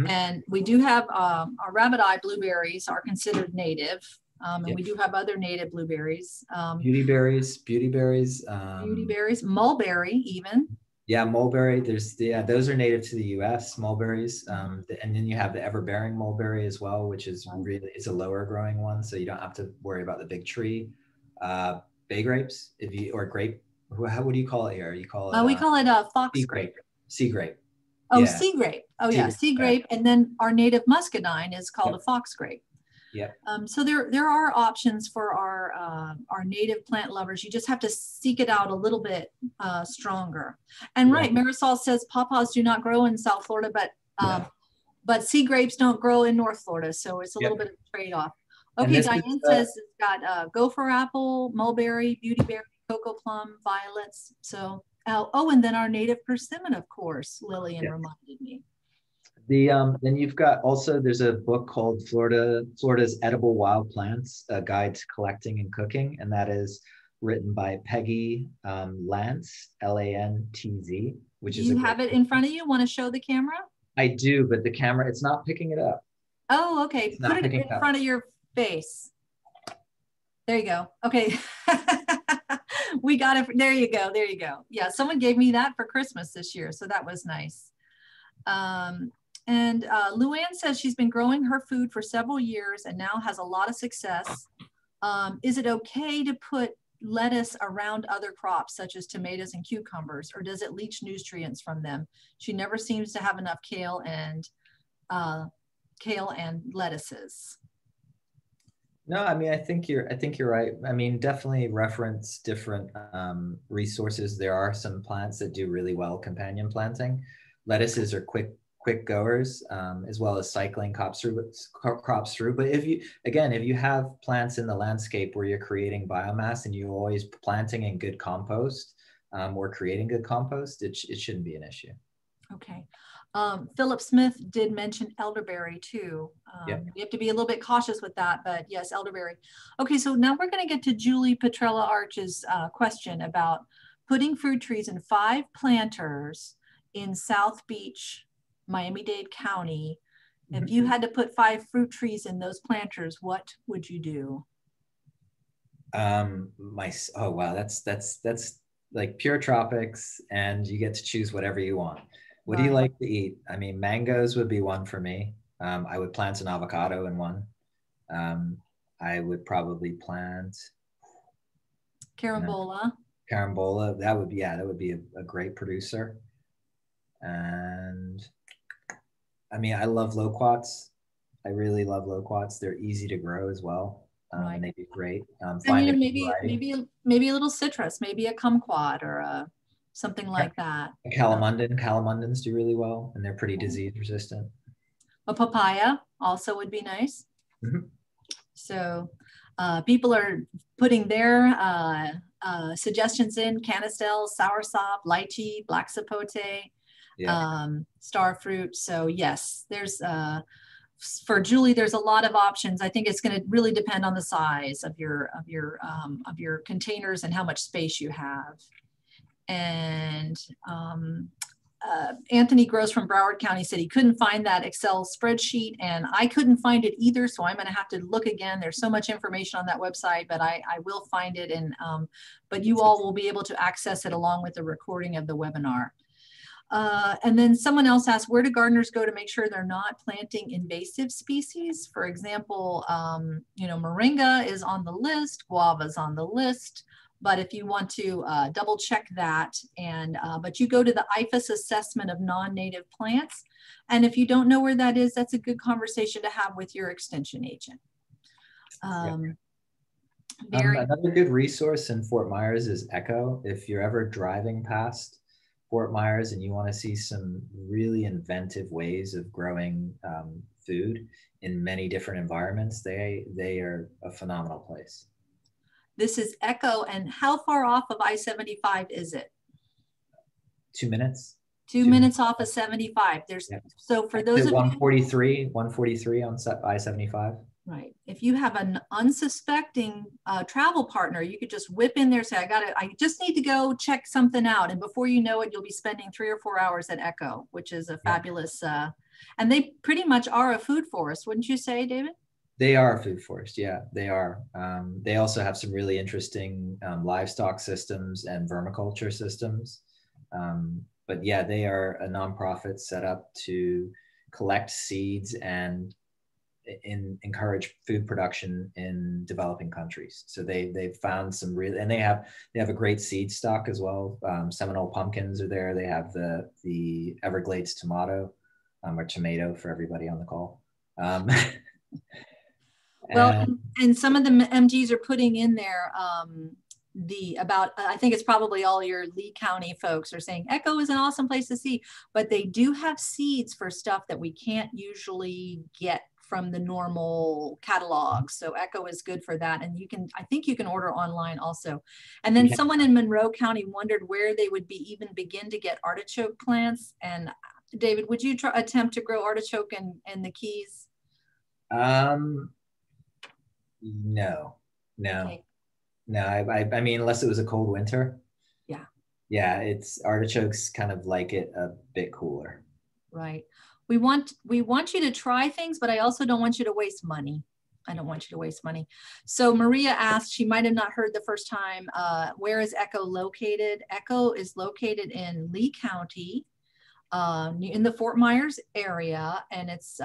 and we do have our rabbit eye blueberries are considered native. And we do have other native blueberries. Beautyberries, mulberry even. Yeah, mulberry. Those are native to the U.S. mulberries, and then you have the everbearing mulberry as well, which is it's a lower growing one, so you don't have to worry about the big tree. Bay grapes, or grape. What do you call it here? You call it? We call it fox grape. Sea grape. Oh, yeah. Sea grape. Oh, yeah, sea grape. And then our native muscadine is called a fox grape. Yeah. So there are options for our native plant lovers. You just have to seek it out a little bit stronger. And right, Marisol says pawpaws do not grow in South Florida, but but sea grapes don't grow in North Florida, so it's a little bit of a trade-off. Okay, Diane says it's got gopher apple, mulberry, beautyberry, cocoa plum, violets. So, oh, and then our native persimmon, of course, Lillian reminded me. Then you've got also, there's a book called Florida's Edible Wild Plants, A Guide to Collecting and Cooking, and that is written by Peggy Lantz, Lantz, which is. Do you have it in front of you? Want to show the camera? I do, but the camera, it's not picking it up. Oh, okay. Put it in front of your face. There you go. Okay. We got it. There you go. There you go. Yeah, someone gave me that for Christmas this year, so that was nice. And Luann says she's been growing her food for several years and now has a lot of success. Is it okay to put lettuce around other crops such as tomatoes and cucumbers, or does it leach nutrients from them? She never seems to have enough kale and lettuces. No, I mean, I think you're right. I mean, definitely reference different resources. There are some plants that do really well companion planting. Lettuces are quick goers, as well as cycling crops through. But if you have plants in the landscape where you're creating biomass and you're always planting in good compost, or creating good compost, it shouldn't be an issue. Okay. Philip Smith did mention elderberry too. We have to be a little bit cautious with that, but yes, elderberry. Okay, so now we're going to get to Julie Petrella Arch's question about putting fruit trees in 5 planters in South Beach, Miami-Dade County. If you had to put 5 fruit trees in those planters, what would you do? Oh wow, that's like pure tropics, and you get to choose whatever you want. What do you like to eat? I mean, mangoes would be one for me. I would plant an avocado in one. I would probably plant carambola. Carambola, that would be a great producer. And I mean, I love loquats. I really love loquats. They're easy to grow as well. And they'd be great. Maybe a little citrus, maybe a kumquat or something like that. Calamundins do really well, and they're pretty disease resistant. A papaya also would be nice. So people are putting their suggestions in: canistel, soursop, lychee, black sapote, starfruit. So yes, there's for Julie, there's a lot of options. I think it's going to really depend on the size of your containers and how much space you have. And Anthony Gross from Broward County said he couldn't find that Excel spreadsheet, and I couldn't find it either, so I'm going to have to look again. There's so much information on that website, but I will find it, and but you all will be able to access it along with the recording of the webinar. And then someone else asked, where do gardeners go to make sure they're not planting invasive species? For example, moringa is on the list, guava is on the list. But if you want to double check that, but you go to the IFAS assessment of non-native plants. And if you don't know where that is, that's a good conversation to have with your extension agent. Another good resource in Fort Myers is Echo. If you're ever driving past Fort Myers and you want to see some really inventive ways of growing food in many different environments, they are a phenomenal place. This is Echo, and how far off of I-75 is it? 2 minutes. 2 minutes off of 75. So for those of you 143 on I-75. Right. If you have an unsuspecting travel partner, you could just whip in there and say, I just need to go check something out. And before you know it, you'll be spending 3 or 4 hours at Echo, which is a fabulous, and they pretty much are a food forest, wouldn't you say, David? They are a food forest. Yeah, they are. They also have some really interesting livestock systems and vermiculture systems. But yeah, they are a nonprofit set up to collect seeds and encourage food production in developing countries. So they've found some really, and they have a great seed stock as well. Seminole pumpkins are there. They have the Everglades tomato, or tomato for everybody on the call. Well, and some of the MGs are putting in there I think it's probably all your Lee County folks are saying Echo is an awesome place to see, but they do have seeds for stuff that we can't usually get from the normal catalog. So Echo is good for that. And I think you can order online also. And then someone in Monroe County wondered where they would even begin to get artichoke plants. And David, would you attempt to grow artichoke in the Keys? No. Okay. No, I mean, unless it was a cold winter. Yeah. Yeah, artichokes kind of like it a bit cooler. Right. We want you to try things, but I also don't want you to waste money. I don't want you to waste money. So Maria asked, she might have not heard the first time, where is Echo located? Echo is located in Lee County, in the Fort Myers area, and it's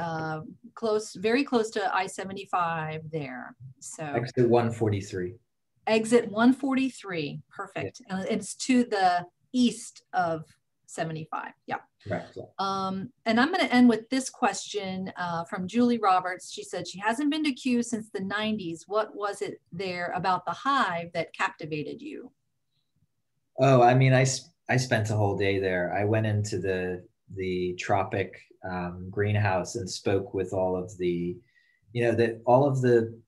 very close to I-75 there. So Exit 143. Exit 143, perfect. Yeah. It's to the east of 75. Yeah. Right. And I'm going to end with this question from Julie Roberts. She said she hasn't been to Kew since the 90s. What was it there about the hive that captivated you? Oh, I mean, I spent a whole day there. I went into the tropic greenhouse and spoke with all of the, all of the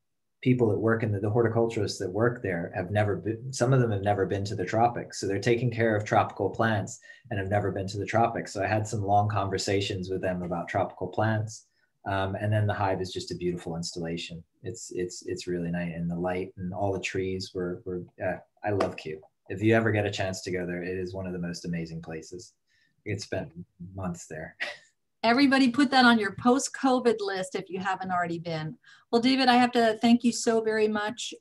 people that work in the horticulturists that work there have never been, some of them have never been to the tropics. So they're taking care of tropical plants and have never been to the tropics. So I had some long conversations with them about tropical plants. And then the hive is just a beautiful installation. It's really nice. And the light and all the trees I love Kew. If you ever get a chance to go there, it is one of the most amazing places. You could spend months there. Everybody put that on your post-COVID list if you haven't already been. Well, David, I have to thank you so very much.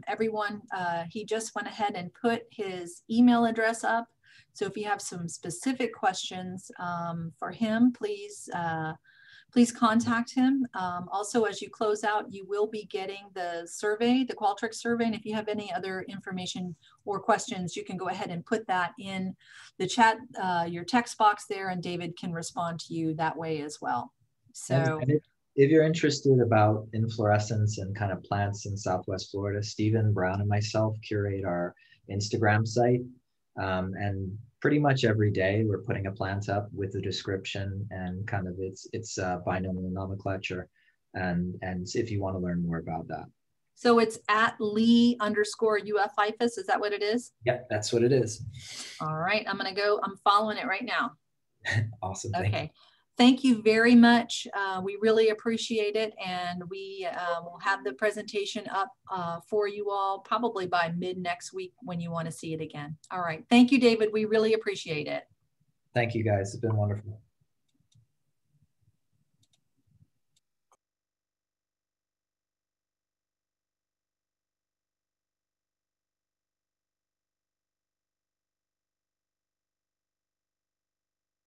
Everyone, he just went ahead and put his email address up. So if you have some specific questions for him, please contact him. Also, as you close out, you will be getting the survey, the Qualtrics survey. And if you have any other information or questions, you can go ahead and put that in the chat, your text box there, and David can respond to you that way as well. So if you're interested about inflorescence and kind of plants in Southwest Florida, Stephen Brown and myself curate our Instagram site. And pretty much every day we're putting a plant up with a description and kind of its binomial nomenclature. And if you want to learn more about that. So it's at Lee_UF IFAS. Is that what it is? Yep, that's what it is. All right, I'm following it right now. Awesome. Okay. Thank you very much. We really appreciate it. And we will have the presentation up for you all probably by mid next week when you want to see it again. All right. Thank you, David. We really appreciate it. Thank you, guys. It's been wonderful.